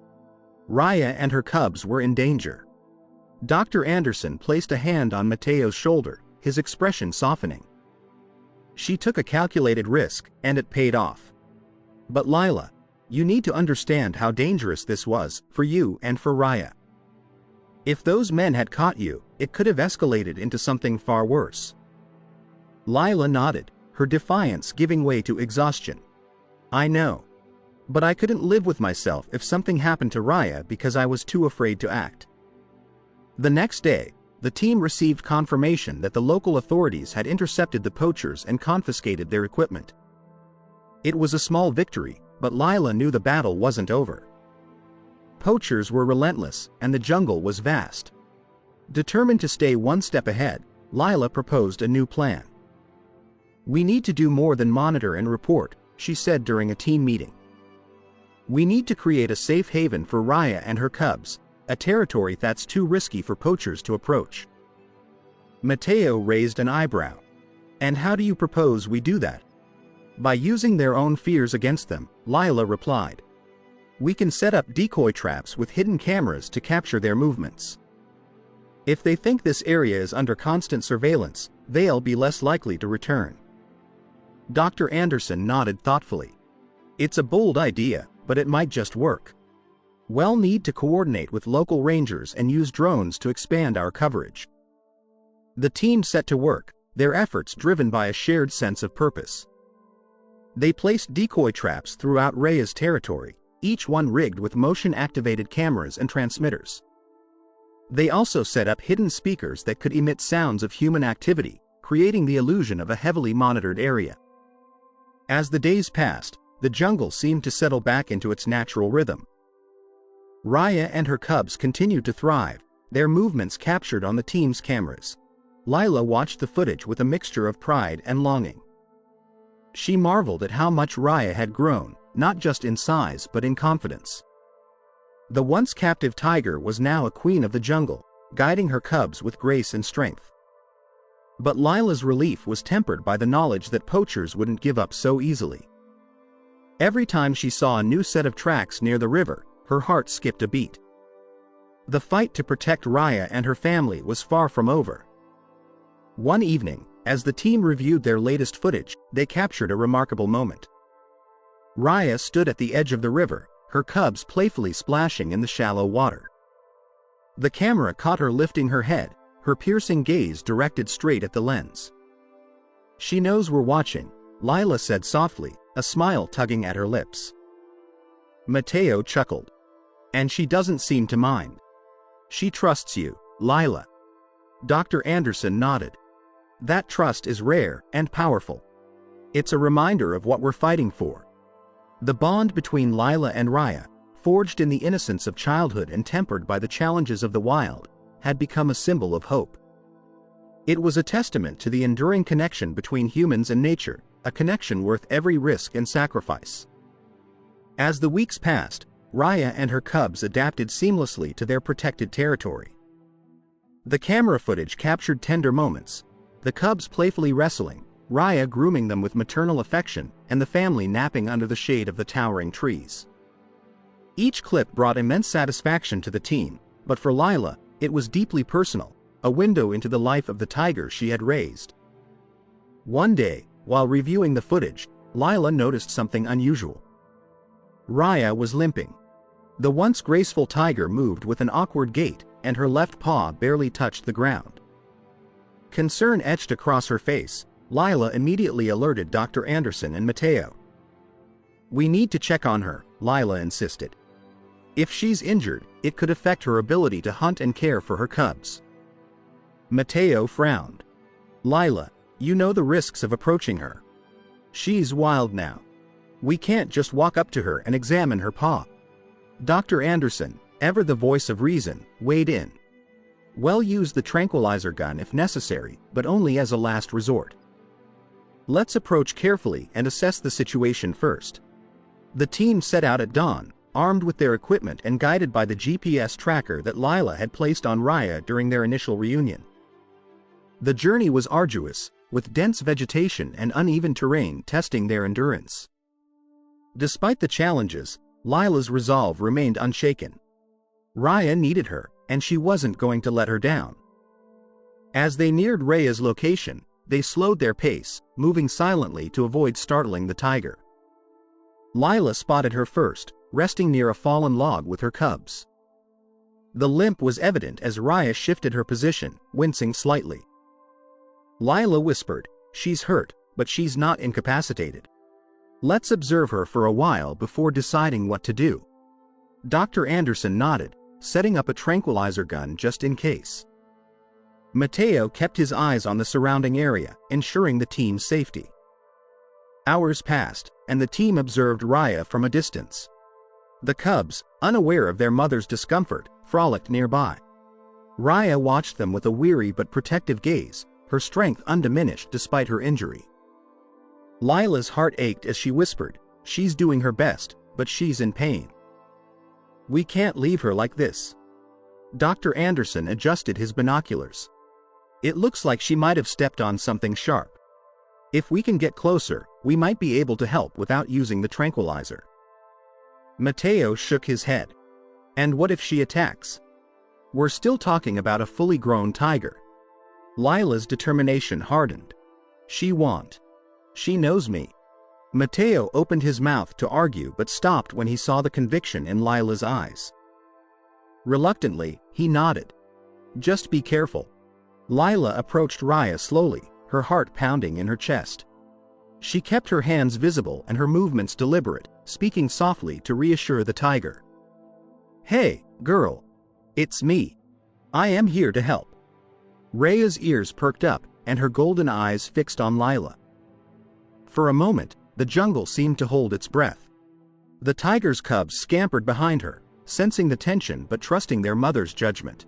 Raya and her cubs were in danger. Dr. Anderson placed a hand on Mateo's shoulder, his expression softening. She took a calculated risk, and it paid off. "But Lila, you need to understand how dangerous this was, for you and for Raya. If those men had caught you, it could have escalated into something far worse." Lila nodded, her defiance giving way to exhaustion. "I know. But I couldn't live with myself if something happened to Raya because I was too afraid to act." The next day, the team received confirmation that the local authorities had intercepted the poachers and confiscated their equipment. It was a small victory, but Lila knew the battle wasn't over. Poachers were relentless, and the jungle was vast. Determined to stay one step ahead, Lila proposed a new plan. "We need to do more than monitor and report," she said during a team meeting. "We need to create a safe haven for Raya and her cubs, a territory that's too risky for poachers to approach." Mateo raised an eyebrow. "And how do you propose we do that?" "By using their own fears against them," Lila replied. "We can set up decoy traps with hidden cameras to capture their movements. If they think this area is under constant surveillance, they'll be less likely to return." Dr. Anderson nodded thoughtfully. "It's a bold idea, but it might just work. We'll need to coordinate with local rangers and use drones to expand our coverage." The team set to work, their efforts driven by a shared sense of purpose. They placed decoy traps throughout Raya's territory, each one rigged with motion-activated cameras and transmitters. They also set up hidden speakers that could emit sounds of human activity, creating the illusion of a heavily monitored area. As the days passed, the jungle seemed to settle back into its natural rhythm. Raya and her cubs continued to thrive, their movements captured on the team's cameras. Lila watched the footage with a mixture of pride and longing. She marveled at how much Raya had grown, not just in size but in confidence. The once captive tiger was now a queen of the jungle, guiding her cubs with grace and strength. But Lila's relief was tempered by the knowledge that poachers wouldn't give up so easily. Every time she saw a new set of tracks near the river, her heart skipped a beat. The fight to protect Raya and her family was far from over. One evening, As the team reviewed their latest footage, they captured a remarkable moment. Raya stood at the edge of the river, her cubs playfully splashing in the shallow water. The camera caught her lifting her head, her piercing gaze directed straight at the lens. "She knows we're watching," Lila said softly, a smile tugging at her lips. Mateo chuckled. "And she doesn't seem to mind. She trusts you, Lila." Dr. Anderson nodded. "That trust is rare and powerful. It's a reminder of what we're fighting for." The bond between Lila and Raya, forged in the innocence of childhood and tempered by the challenges of the wild, had become a symbol of hope. It was a testament to the enduring connection between humans and nature, a connection worth every risk and sacrifice. As the weeks passed, Raya and her cubs adapted seamlessly to their protected territory. The camera footage captured tender moments, the cubs playfully wrestling, Raya grooming them with maternal affection, and the family napping under the shade of the towering trees. Each clip brought immense satisfaction to the team, but for Lila, it was deeply personal, a window into the life of the tiger she had raised. One day, while reviewing the footage, Lila noticed something unusual. Raya was limping. The once graceful tiger moved with an awkward gait, and her left paw barely touched the ground. Concern etched across her face. Lila immediately alerted Dr. Anderson and Mateo. "We need to check on her," Lila insisted. "If she's injured, it could affect her ability to hunt and care for her cubs." Mateo frowned. "Lila, you know the risks of approaching her. She's wild now. We can't just walk up to her and examine her paw." Dr. Anderson, ever the voice of reason, weighed in. "We'll use the tranquilizer gun if necessary, but only as a last resort. Let's approach carefully and assess the situation first." The team set out at dawn, armed with their equipment and guided by the GPS tracker that Lila had placed on Raya during their initial reunion. The journey was arduous, with dense vegetation and uneven terrain testing their endurance. Despite the challenges, Lila's resolve remained unshaken. Raya needed her, and she wasn't going to let her down. As they neared Raya's location, they slowed their pace, moving silently to avoid startling the tiger. Lila spotted her first, resting near a fallen log with her cubs. The limp was evident as Raya shifted her position, wincing slightly. Lila whispered, "She's hurt, but she's not incapacitated. Let's observe her for a while before deciding what to do." Dr. Anderson nodded, setting up a tranquilizer gun just in case. Mateo kept his eyes on the surrounding area, ensuring the team's safety. Hours passed, and the team observed Raya from a distance. The cubs, unaware of their mother's discomfort, frolicked nearby. Raya watched them with a weary but protective gaze, her strength undiminished despite her injury. Lila's heart ached as she whispered, "She's doing her best, but she's in pain. We can't leave her like this." Dr. Anderson adjusted his binoculars. "It looks like she might have stepped on something sharp. If we can get closer, we might be able to help without using the tranquilizer." Mateo shook his head. "And what if she attacks? We're still talking about a fully grown tiger." Lila's determination hardened. "She won't. She knows me." Mateo opened his mouth to argue but stopped when he saw the conviction in Lila's eyes. Reluctantly, he nodded. "Just be careful." Lila approached Raya slowly, her heart pounding in her chest. She kept her hands visible and her movements deliberate, speaking softly to reassure the tiger. "Hey, girl. It's me. I am here to help." Raya's ears perked up, and her golden eyes fixed on Lila. For a moment, the jungle seemed to hold its breath. The tiger's cubs scampered behind her, sensing the tension but trusting their mother's judgment.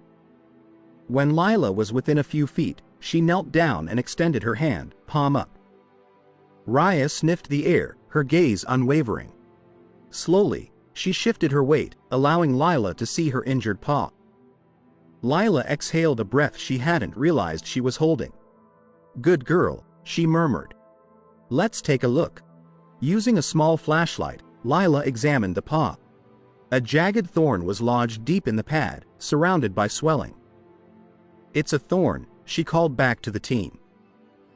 When Lila was within a few feet, she knelt down and extended her hand, palm up. Raya sniffed the air, her gaze unwavering. Slowly, she shifted her weight, allowing Lila to see her injured paw. Lila exhaled a breath she hadn't realized she was holding. "Good girl," she murmured. "Let's take a look." Using a small flashlight, Lila examined the paw. A jagged thorn was lodged deep in the pad, surrounded by swelling. "It's a thorn," she called back to the team.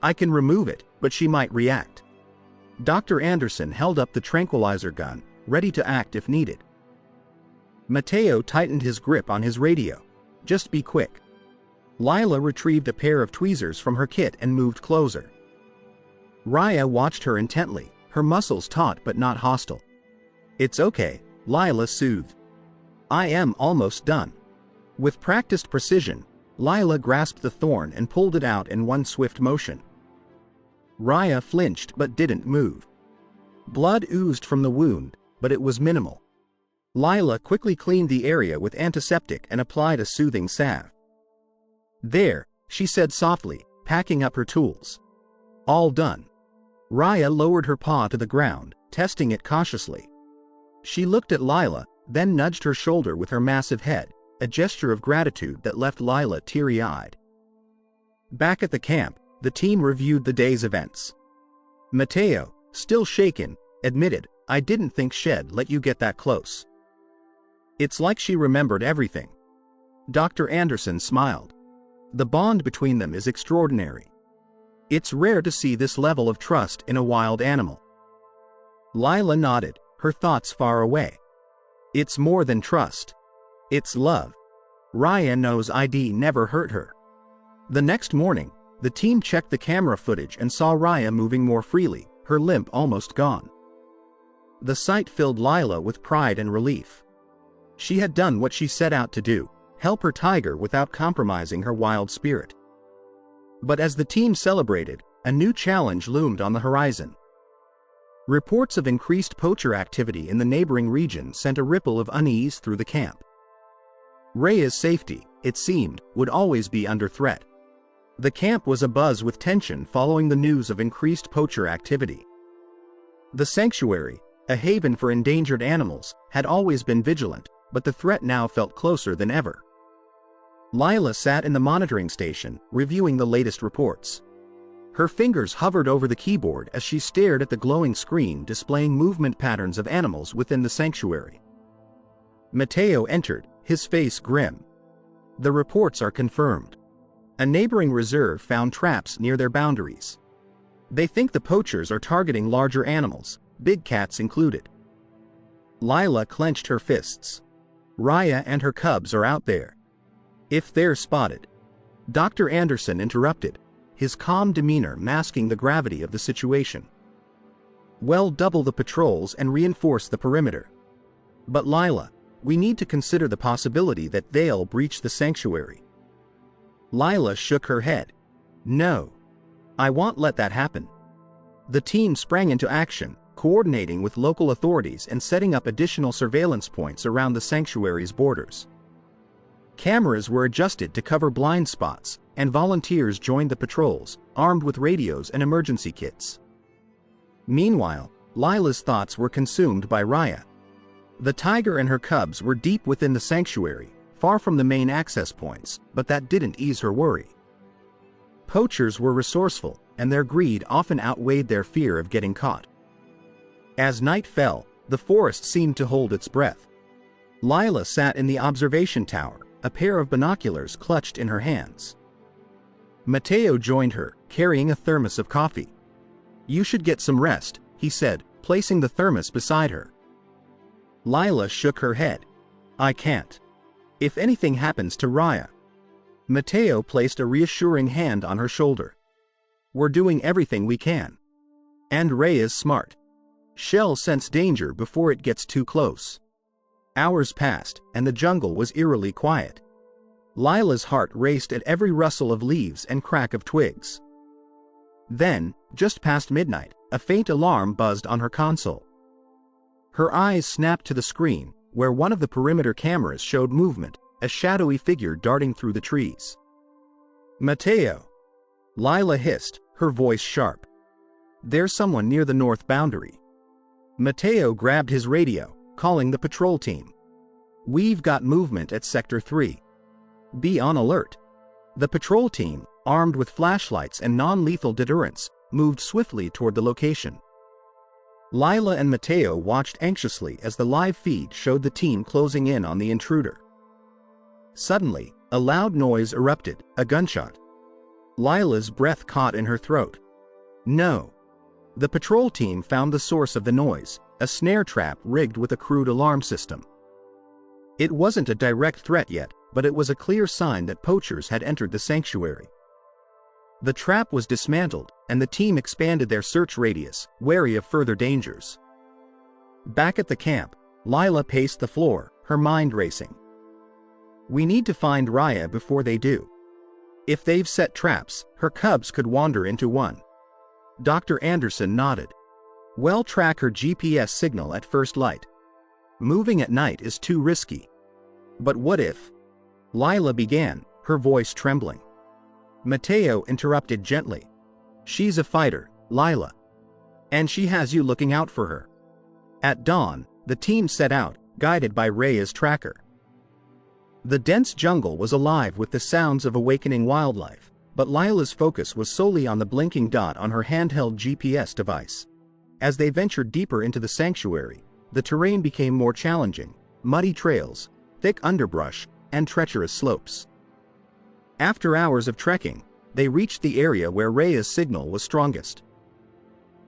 I can remove it, but she might react. Dr. Anderson held up the tranquilizer gun, ready to act if needed. Mateo tightened his grip on his radio. Just be quick. Lila retrieved a pair of tweezers from her kit and moved closer. Raya watched her intently, her muscles taut but not hostile. It's okay, Lila soothed. I am almost done. With practiced precision, Lila grasped the thorn and pulled it out in one swift motion. Raya flinched but didn't move. Blood oozed from the wound, but it was minimal. Lila quickly cleaned the area with antiseptic and applied a soothing salve. There, she said softly, packing up her tools. All done. Raya lowered her paw to the ground, testing it cautiously. She looked at Lila, then nudged her shoulder with her massive head, a gesture of gratitude that left Lila teary-eyed. Back at the camp, the team reviewed the day's events. Mateo, still shaken, admitted, I didn't think Shed let you get that close. It's like she remembered everything. Dr. Anderson smiled. The bond between them is extraordinary. It's rare to see this level of trust in a wild animal. Lila nodded, her thoughts far away. It's more than trust. It's love. Raya knows ID never hurt her. The next morning, the team checked the camera footage and saw Raya moving more freely, her limp almost gone. The sight filled Lila with pride and relief. She had done what she set out to do, help her tiger without compromising her wild spirit. But as the team celebrated, a new challenge loomed on the horizon. Reports of increased poacher activity in the neighboring region sent a ripple of unease through the camp. Raya's safety, it seemed, would always be under threat. The camp was abuzz with tension following the news of increased poacher activity. The sanctuary, a haven for endangered animals, had always been vigilant, but the threat now felt closer than ever. Lila sat in the monitoring station, reviewing the latest reports. Her fingers hovered over the keyboard as she stared at the glowing screen displaying movement patterns of animals within the sanctuary. Mateo entered, his face grim. The reports are confirmed. A neighboring reserve found traps near their boundaries. They think the poachers are targeting larger animals, big cats included. Lila clenched her fists. Raya and her cubs are out there. If they're spotted. Dr. Anderson interrupted, his calm demeanor masking the gravity of the situation. Well, double the patrols and reinforce the perimeter. But Lila, we need to consider the possibility that they'll breach the sanctuary. Lila shook her head. No. I won't let that happen. The team sprang into action, coordinating with local authorities and setting up additional surveillance points around the sanctuary's borders. Cameras were adjusted to cover blind spots, and volunteers joined the patrols, armed with radios and emergency kits. Meanwhile, Lila's thoughts were consumed by Raya. The tiger and her cubs were deep within the sanctuary, far from the main access points, but that didn't ease her worry. Poachers were resourceful, and their greed often outweighed their fear of getting caught. As night fell, the forest seemed to hold its breath. Lila sat in the observation tower, a pair of binoculars clutched in her hands. Mateo joined her, carrying a thermos of coffee. You should get some rest, he said, placing the thermos beside her. Lila shook her head. I can't. If anything happens to Raya. Mateo placed a reassuring hand on her shoulder. We're doing everything we can. And Ray is smart. She'll sense danger before it gets too close. Hours passed, and the jungle was eerily quiet. Lila's heart raced at every rustle of leaves and crack of twigs. Then, just past midnight, a faint alarm buzzed on her console. Her eyes snapped to the screen, where one of the perimeter cameras showed movement, a shadowy figure darting through the trees. Mateo! Lila hissed, her voice sharp. There's someone near the north boundary. Mateo grabbed his radio, calling the patrol team. We've got movement at Sector 3. Be on alert. The patrol team, armed with flashlights and non-lethal deterrents, moved swiftly toward the location. Lila and Mateo watched anxiously as the live feed showed the team closing in on the intruder. Suddenly, a loud noise erupted, a gunshot. Lila's breath caught in her throat. No. The patrol team found the source of the noise, a snare trap rigged with a crude alarm system. It wasn't a direct threat yet, but it was a clear sign that poachers had entered the sanctuary. The trap was dismantled, and the team expanded their search radius, wary of further dangers. Back at the camp, Lila paced the floor, her mind racing. We need to find Raya before they do. If they've set traps, her cubs could wander into one. Dr. Anderson nodded. We'll track her GPS signal at first light. Moving at night is too risky. But what if? Lila began, her voice trembling. Mateo interrupted gently. She's a fighter, Lila. And she has you looking out for her. At dawn, the team set out, guided by Raya's tracker. The dense jungle was alive with the sounds of awakening wildlife, but Lila's focus was solely on the blinking dot on her handheld GPS device. As they ventured deeper into the sanctuary, the terrain became more challenging: muddy trails, thick underbrush, and treacherous slopes. After hours of trekking, they reached the area where Raya's signal was strongest.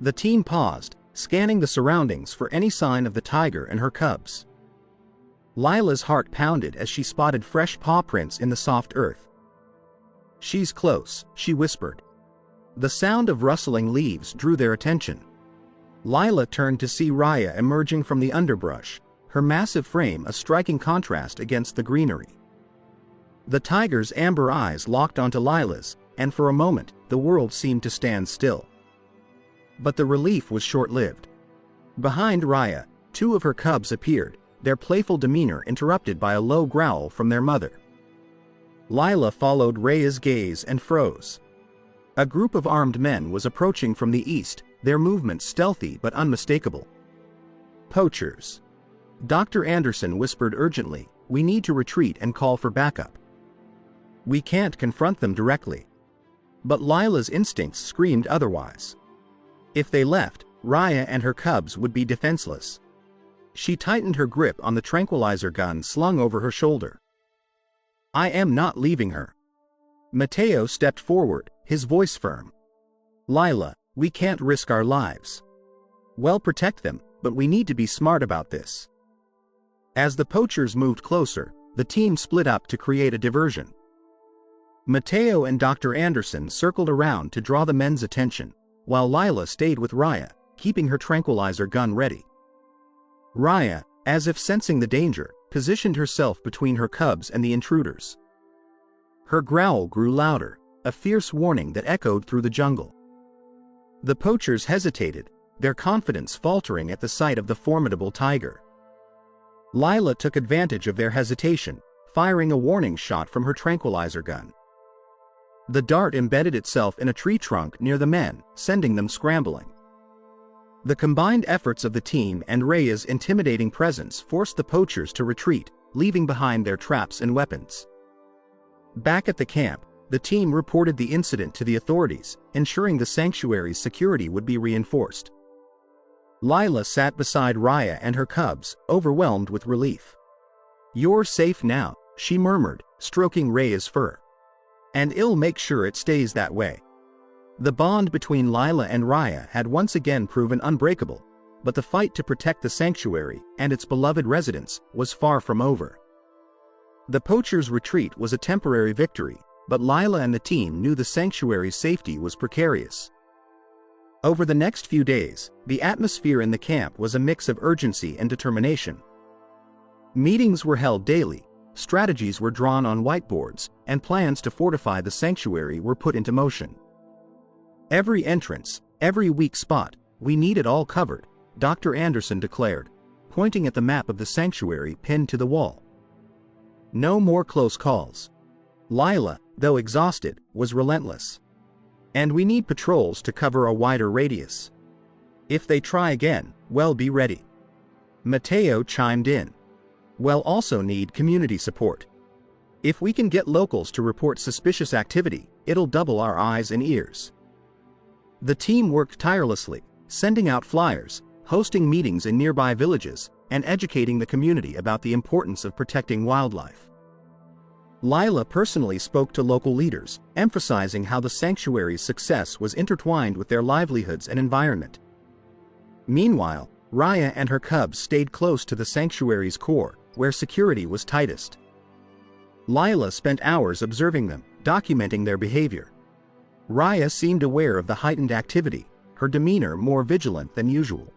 The team paused, scanning the surroundings for any sign of the tiger and her cubs. Lila's heart pounded as she spotted fresh paw prints in the soft earth. She's close, she whispered. The sound of rustling leaves drew their attention. Lila turned to see Raya emerging from the underbrush, her massive frame a striking contrast against the greenery. The tiger's amber eyes locked onto Lila's, and for a moment, the world seemed to stand still. But the relief was short-lived. Behind Raya, two of her cubs appeared, their playful demeanor interrupted by a low growl from their mother. Lila followed Raya's gaze and froze. A group of armed men was approaching from the east, their movements stealthy but unmistakable. Poachers. Dr. Anderson whispered urgently, we need to retreat and call for backup. We can't confront them directly. But Lila's instincts screamed otherwise. If they left, Raya and her cubs would be defenseless. She tightened her grip on the tranquilizer gun slung over her shoulder. I am not leaving her. Mateo stepped forward, his voice firm. Lila, we can't risk our lives. We'll protect them, but we need to be smart about this. As the poachers moved closer, the team split up to create a diversion. Mateo and Dr. Anderson circled around to draw the men's attention, while Lila stayed with Raya, keeping her tranquilizer gun ready. Raya, as if sensing the danger, positioned herself between her cubs and the intruders. Her growl grew louder, a fierce warning that echoed through the jungle. The poachers hesitated, their confidence faltering at the sight of the formidable tiger. Lila took advantage of their hesitation, firing a warning shot from her tranquilizer gun. The dart embedded itself in a tree trunk near the men, sending them scrambling. The combined efforts of the team and Raya's intimidating presence forced the poachers to retreat, leaving behind their traps and weapons. Back at the camp, the team reported the incident to the authorities, ensuring the sanctuary's security would be reinforced. Lila sat beside Raya and her cubs, overwhelmed with relief. You're safe now, she murmured, stroking Raya's fur. And I'll make sure it stays that way. The bond between Lila and Raya had once again proven unbreakable, but the fight to protect the sanctuary and its beloved residents was far from over. The poachers' retreat was a temporary victory, but Lila and the team knew the sanctuary's safety was precarious. Over the next few days, the atmosphere in the camp was a mix of urgency and determination. Meetings were held daily, strategies were drawn on whiteboards, and plans to fortify the sanctuary were put into motion. Every entrance, every weak spot, we need it all covered, Dr. Anderson declared, pointing at the map of the sanctuary pinned to the wall. No more close calls. Lila, though exhausted, was relentless. And we need patrols to cover a wider radius. If they try again, we'll be ready. Mateo chimed in. We'll also need community support. If we can get locals to report suspicious activity, it'll double our eyes and ears. The team worked tirelessly, sending out flyers, hosting meetings in nearby villages, and educating the community about the importance of protecting wildlife. Lila personally spoke to local leaders, emphasizing how the sanctuary's success was intertwined with their livelihoods and environment. Meanwhile, Raya and her cubs stayed close to the sanctuary's core, where security was tightest. Lila spent hours observing them, documenting their behavior. Raya seemed aware of the heightened activity, her demeanor more vigilant than usual.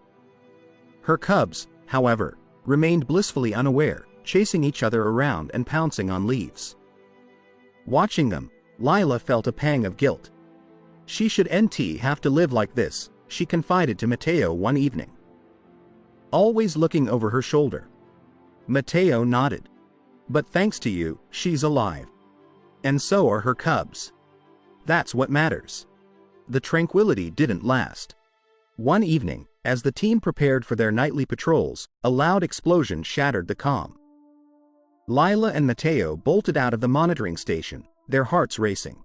Her cubs, however, remained blissfully unaware, chasing each other around and pouncing on leaves. Watching them, Lila felt a pang of guilt. She should have to live like this, she confided to Mateo one evening. Always looking over her shoulder. Mateo nodded. But thanks to you, she's alive. And so are her cubs. That's what matters. The tranquility didn't last. One evening, as the team prepared for their nightly patrols, a loud explosion shattered the calm. Lila and Mateo bolted out of the monitoring station, their hearts racing.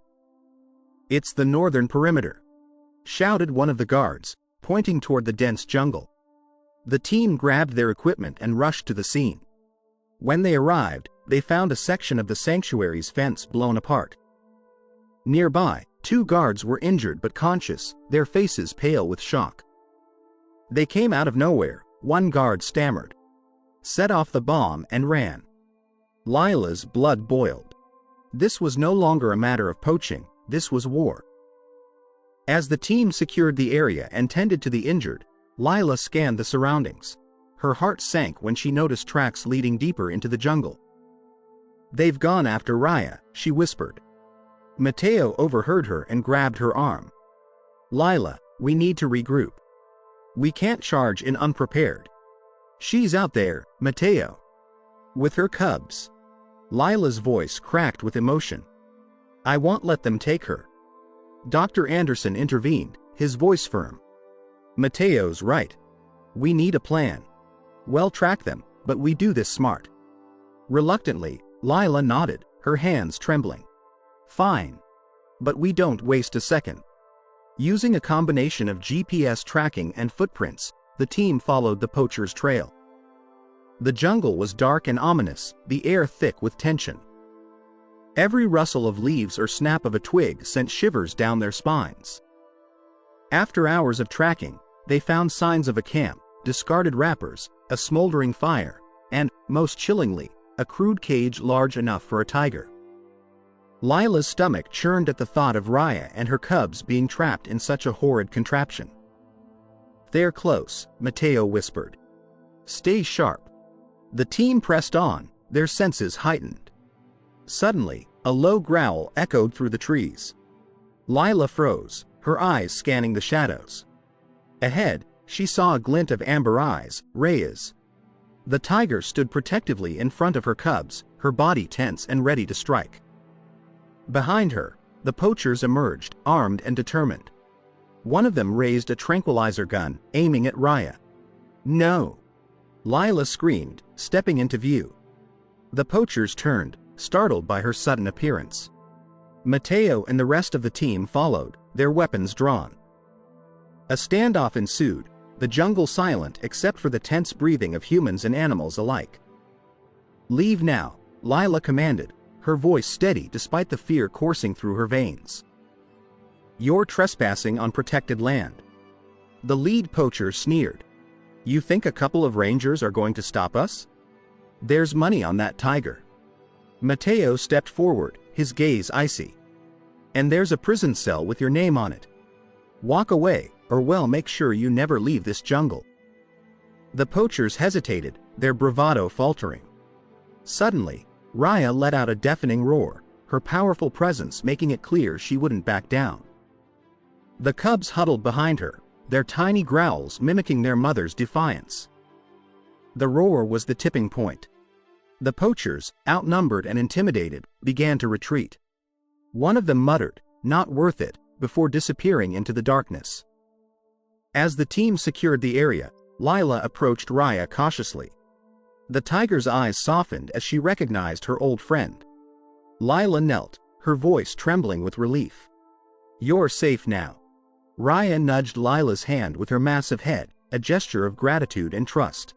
"It's the northern perimeter," shouted one of the guards, pointing toward the dense jungle. The team grabbed their equipment and rushed to the scene. When they arrived, they found a section of the sanctuary's fence blown apart. Nearby, 2 guards were injured but conscious, their faces pale with shock. "They came out of nowhere," one guard stammered. "Set off the bomb and ran." Lila's blood boiled. This was no longer a matter of poaching, this was war. As the team secured the area and tended to the injured, Lila scanned the surroundings. Her heart sank when she noticed tracks leading deeper into the jungle. "They've gone after Raya," she whispered. Mateo overheard her and grabbed her arm. "Lila, we need to regroup. We can't charge in unprepared. She's out there, Mateo. With her cubs." Lila's voice cracked with emotion. "I won't let them take her." Dr. Anderson intervened, his voice firm. "Mateo's right. We need a plan. We'll track them, but we do this smart." Reluctantly, Lila nodded, her hands trembling. "Fine. But we don't waste a second." Using a combination of GPS tracking and footprints, the team followed the poacher's trail. The jungle was dark and ominous, the air thick with tension. Every rustle of leaves or snap of a twig sent shivers down their spines. After hours of tracking, they found signs of a camp, discarded wrappers, a smoldering fire, and, most chillingly, a crude cage large enough for a tiger. Lila's stomach churned at the thought of Raya and her cubs being trapped in such a horrid contraption. "They're close," Mateo whispered. "Stay sharp." The team pressed on, their senses heightened. Suddenly, a low growl echoed through the trees. Lila froze, her eyes scanning the shadows. Ahead, she saw a glint of amber eyes, Raya's. The tiger stood protectively in front of her cubs, her body tense and ready to strike. Behind her, the poachers emerged, armed and determined. One of them raised a tranquilizer gun, aiming at Raya. "No!" Lila screamed, stepping into view. The poachers turned, startled by her sudden appearance. Mateo and the rest of the team followed, their weapons drawn. A standoff ensued, the jungle silent except for the tense breathing of humans and animals alike. "Leave now," Lila commanded, her voice steady despite the fear coursing through her veins. "You're trespassing on protected land." The lead poacher sneered. "You think a couple of rangers are going to stop us? There's money on that tiger." Mateo stepped forward, his gaze icy. "And there's a prison cell with your name on it. Walk away, or we'll make sure you never leave this jungle." The poachers hesitated, their bravado faltering. Suddenly, Raya let out a deafening roar, her powerful presence making it clear she wouldn't back down. The cubs huddled behind her, their tiny growls mimicking their mother's defiance. The roar was the tipping point. The poachers, outnumbered and intimidated, began to retreat. One of them muttered, "Not worth it," before disappearing into the darkness. As the team secured the area, Lila approached Raya cautiously. The tiger's eyes softened as she recognized her old friend. Lila knelt, her voice trembling with relief. "You're safe now." Raya nudged Lila's hand with her massive head, a gesture of gratitude and trust.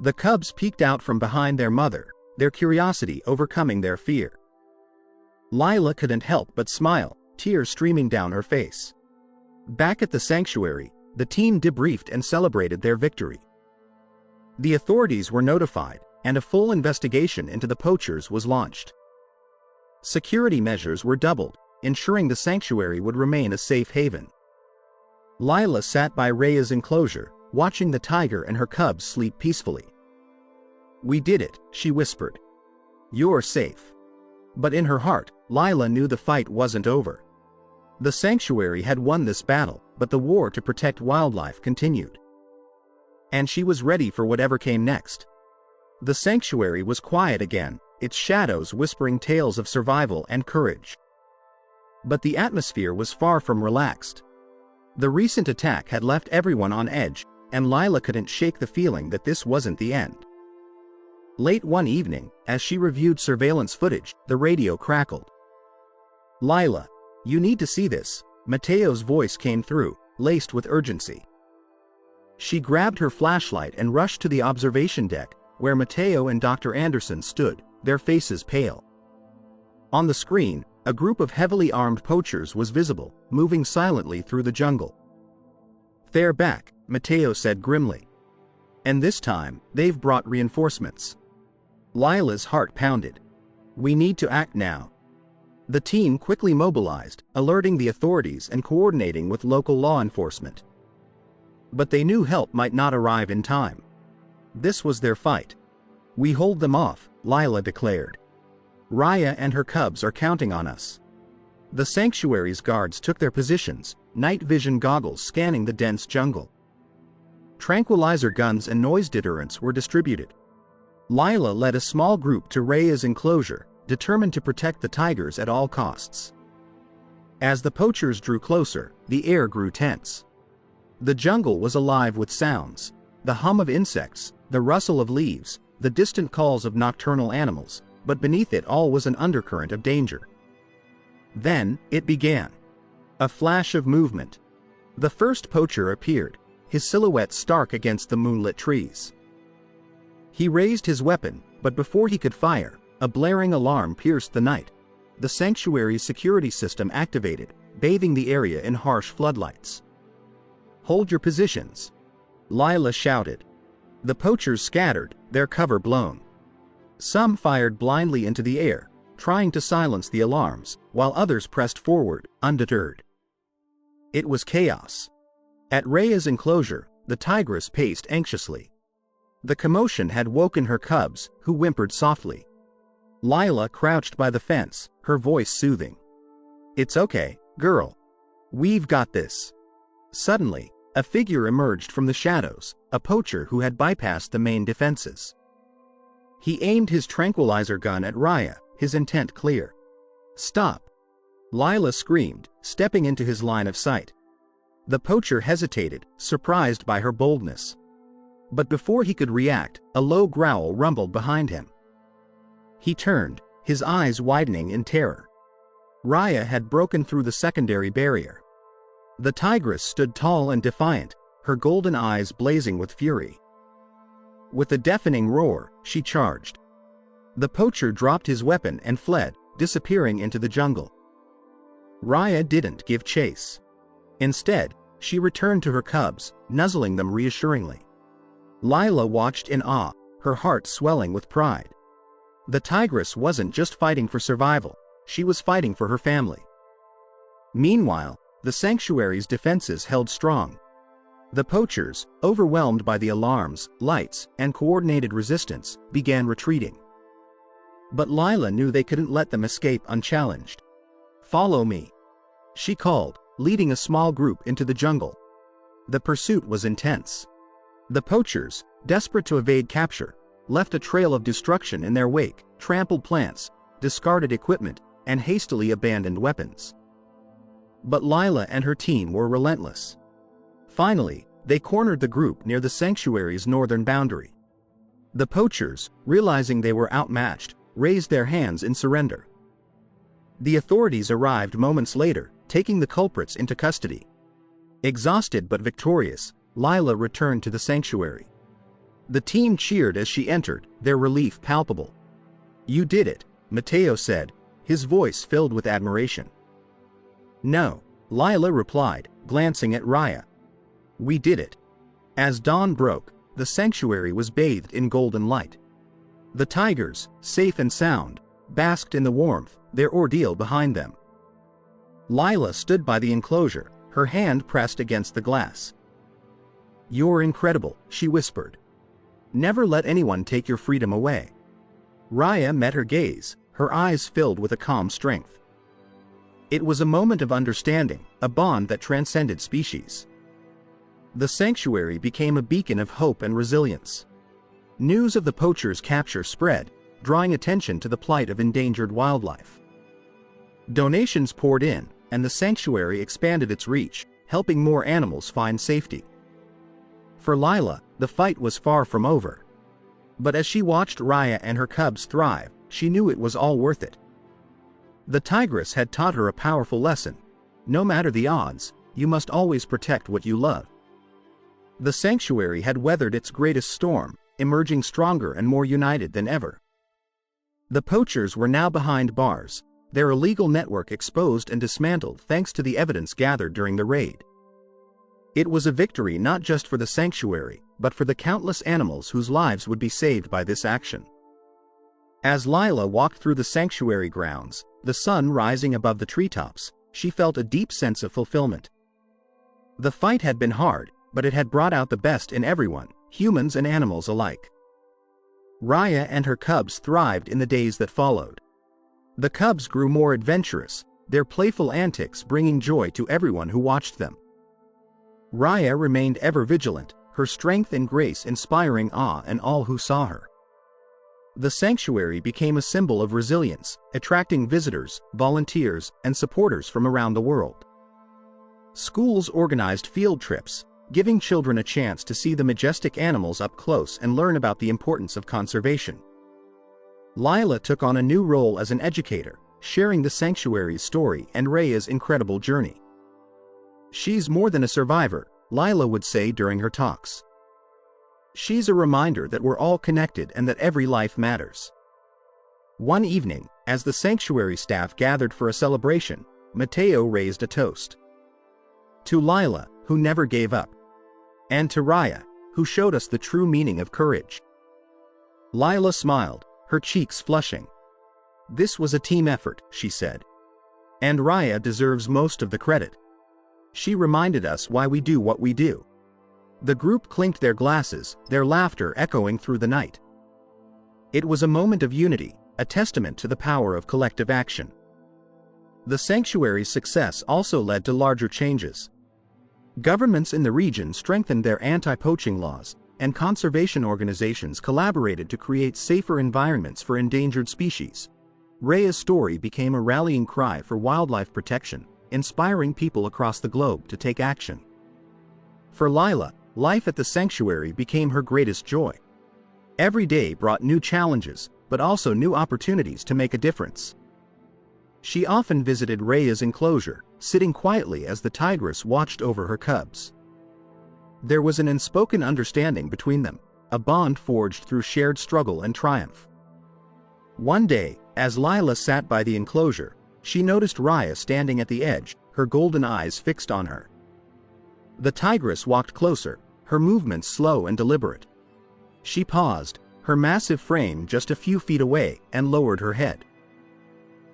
The cubs peeked out from behind their mother, their curiosity overcoming their fear. Lila couldn't help but smile, tears streaming down her face. Back at the sanctuary, the team debriefed and celebrated their victory. The authorities were notified, and a full investigation into the poachers was launched. Security measures were doubled, ensuring the sanctuary would remain a safe haven. Lila sat by Raya's enclosure, watching the tiger and her cubs sleep peacefully. "We did it," she whispered. "You're safe." But in her heart, Lila knew the fight wasn't over. The sanctuary had won this battle, but the war to protect wildlife continued. And she was ready for whatever came next. The sanctuary was quiet again, its shadows whispering tales of survival and courage. But the atmosphere was far from relaxed. The recent attack had left everyone on edge, and Lila couldn't shake the feeling that this wasn't the end. Late one evening, as she reviewed surveillance footage, the radio crackled. "Lila, you need to see this," Mateo's voice came through, laced with urgency. She grabbed her flashlight and rushed to the observation deck, where Mateo and Dr. Anderson stood, their faces pale. On the screen, a group of heavily armed poachers was visible, moving silently through the jungle. "They're back," Mateo said grimly. "And this time, they've brought reinforcements." Lila's heart pounded. "We need to act now." The team quickly mobilized, alerting the authorities and coordinating with local law enforcement. But they knew help might not arrive in time. This was their fight. "We hold them off," Lila declared. "Raya and her cubs are counting on us." The sanctuary's guards took their positions, night vision goggles scanning the dense jungle. Tranquilizer guns and noise deterrents were distributed. Lila led a small group to Raya's enclosure, determined to protect the tigers at all costs. As the poachers drew closer, the air grew tense. The jungle was alive with sounds: the hum of insects, the rustle of leaves, the distant calls of nocturnal animals, but beneath it all was an undercurrent of danger. Then, it began. A flash of movement. The first poacher appeared, his silhouette stark against the moonlit trees. He raised his weapon, but before he could fire, a blaring alarm pierced the night. The sanctuary's security system activated, bathing the area in harsh floodlights. "Hold your positions," Lila shouted. The poachers scattered, their cover blown. Some fired blindly into the air, trying to silence the alarms, while others pressed forward, undeterred. It was chaos. At Raya's enclosure, the tigress paced anxiously. The commotion had woken her cubs, who whimpered softly. Lila crouched by the fence, her voice soothing. "It's okay, girl. We've got this." Suddenly, a figure emerged from the shadows, a poacher who had bypassed the main defenses. He aimed his tranquilizer gun at Raya, his intent clear. "Stop!" Lila screamed, stepping into his line of sight. The poacher hesitated, surprised by her boldness. But before he could react, a low growl rumbled behind him. He turned, his eyes widening in terror. Raya had broken through the secondary barrier. The tigress stood tall and defiant, her golden eyes blazing with fury. With a deafening roar, she charged. The poacher dropped his weapon and fled, disappearing into the jungle. Raya didn't give chase. Instead, she returned to her cubs, nuzzling them reassuringly. Lila watched in awe, her heart swelling with pride. The tigress wasn't just fighting for survival, she was fighting for her family. Meanwhile, the sanctuary's defenses held strong. The poachers, overwhelmed by the alarms, lights, and coordinated resistance, began retreating. But Lila knew they couldn't let them escape unchallenged. "Follow me," she called, leading a small group into the jungle. The pursuit was intense. The poachers, desperate to evade capture, left a trail of destruction in their wake: trampled plants, discarded equipment, and hastily abandoned weapons. But Lila and her team were relentless. Finally, they cornered the group near the sanctuary's northern boundary. The poachers, realizing they were outmatched, raised their hands in surrender. The authorities arrived moments later, taking the culprits into custody. Exhausted but victorious, Lila returned to the sanctuary. The team cheered as she entered, their relief palpable. "You did it," Mateo said, his voice filled with admiration. "No," Lila replied, glancing at Raya. "We did it." As dawn broke, the sanctuary was bathed in golden light. The tigers, safe and sound, basked in the warmth, their ordeal behind them. Lila stood by the enclosure, her hand pressed against the glass. "You're incredible," she whispered. "Never let anyone take your freedom away." Raya met her gaze, her eyes filled with a calm strength. It was a moment of understanding, a bond that transcended species. The sanctuary became a beacon of hope and resilience. News of the poachers' capture spread, drawing attention to the plight of endangered wildlife. Donations poured in, and the sanctuary expanded its reach, helping more animals find safety. For Lila, the fight was far from over. But as she watched Raya and her cubs thrive, she knew it was all worth it. The tigress had taught her a powerful lesson. No matter the odds, you must always protect what you love. The sanctuary had weathered its greatest storm, emerging stronger and more united than ever. The poachers were now behind bars, their illegal network exposed and dismantled thanks to the evidence gathered during the raid. It was a victory not just for the sanctuary, but for the countless animals whose lives would be saved by this action. As Lila walked through the sanctuary grounds, the sun rising above the treetops, she felt a deep sense of fulfillment. The fight had been hard, but it had brought out the best in everyone, humans and animals alike. Raya and her cubs thrived in the days that followed. The cubs grew more adventurous, their playful antics bringing joy to everyone who watched them. Raya remained ever vigilant, her strength and grace inspiring awe in all who saw her. The sanctuary became a symbol of resilience, attracting visitors, volunteers, and supporters from around the world. Schools organized field trips, giving children a chance to see the majestic animals up close and learn about the importance of conservation. Lila took on a new role as an educator, sharing the sanctuary's story and Raya's incredible journey. "She's more than a survivor," Lila would say during her talks. "She's a reminder that we're all connected and that every life matters." One evening, as the sanctuary staff gathered for a celebration, Mateo raised a toast. "To Lila, who never gave up. And to Raya, who showed us the true meaning of courage." Lila smiled, her cheeks flushing. "This was a team effort," she said. "And Raya deserves most of the credit. She reminded us why we do what we do." The group clinked their glasses, their laughter echoing through the night. It was a moment of unity, a testament to the power of collective action. The sanctuary's success also led to larger changes. Governments in the region strengthened their anti-poaching laws, and conservation organizations collaborated to create safer environments for endangered species. Raya's story became a rallying cry for wildlife protection, inspiring people across the globe to take action. For Lila, life at the sanctuary became her greatest joy. Every day brought new challenges, but also new opportunities to make a difference. She often visited Raya's enclosure, sitting quietly as the tigress watched over her cubs. There was an unspoken understanding between them, a bond forged through shared struggle and triumph. One day, as Lila sat by the enclosure, she noticed Raya standing at the edge, her golden eyes fixed on her. The tigress walked closer, her movements slow and deliberate. She paused, her massive frame just a few feet away, and lowered her head.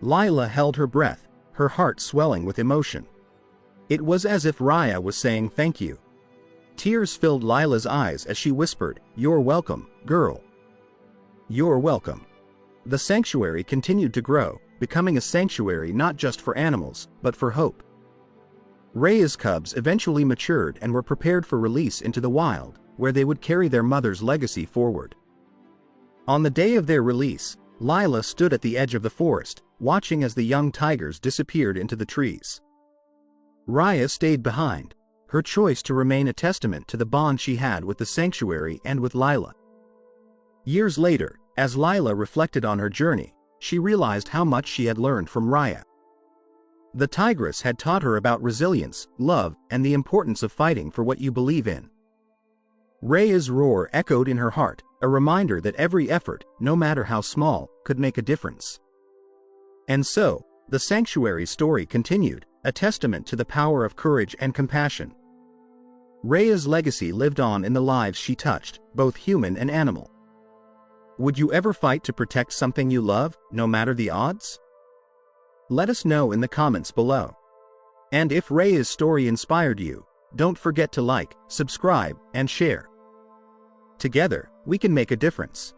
Lila held her breath, her heart swelling with emotion. It was as if Raya was saying thank you. Tears filled Lila's eyes as she whispered, "You're welcome, girl. You're welcome." The sanctuary continued to grow, becoming a sanctuary not just for animals, but for hope. Raya's cubs eventually matured and were prepared for release into the wild, where they would carry their mother's legacy forward. On the day of their release, Lila stood at the edge of the forest, watching as the young tigers disappeared into the trees. Raya stayed behind, her choice to remain a testament to the bond she had with the sanctuary and with Lila. Years later, as Lila reflected on her journey, she realized how much she had learned from Raya. The tigress had taught her about resilience, love, and the importance of fighting for what you believe in. Raya's roar echoed in her heart, a reminder that every effort, no matter how small, could make a difference. And so, the sanctuary's story continued, a testament to the power of courage and compassion. Raya's legacy lived on in the lives she touched, both human and animal. Would you ever fight to protect something you love, no matter the odds? Let us know in the comments below. And if Raya's story inspired you, don't forget to like, subscribe, and share. Together, we can make a difference.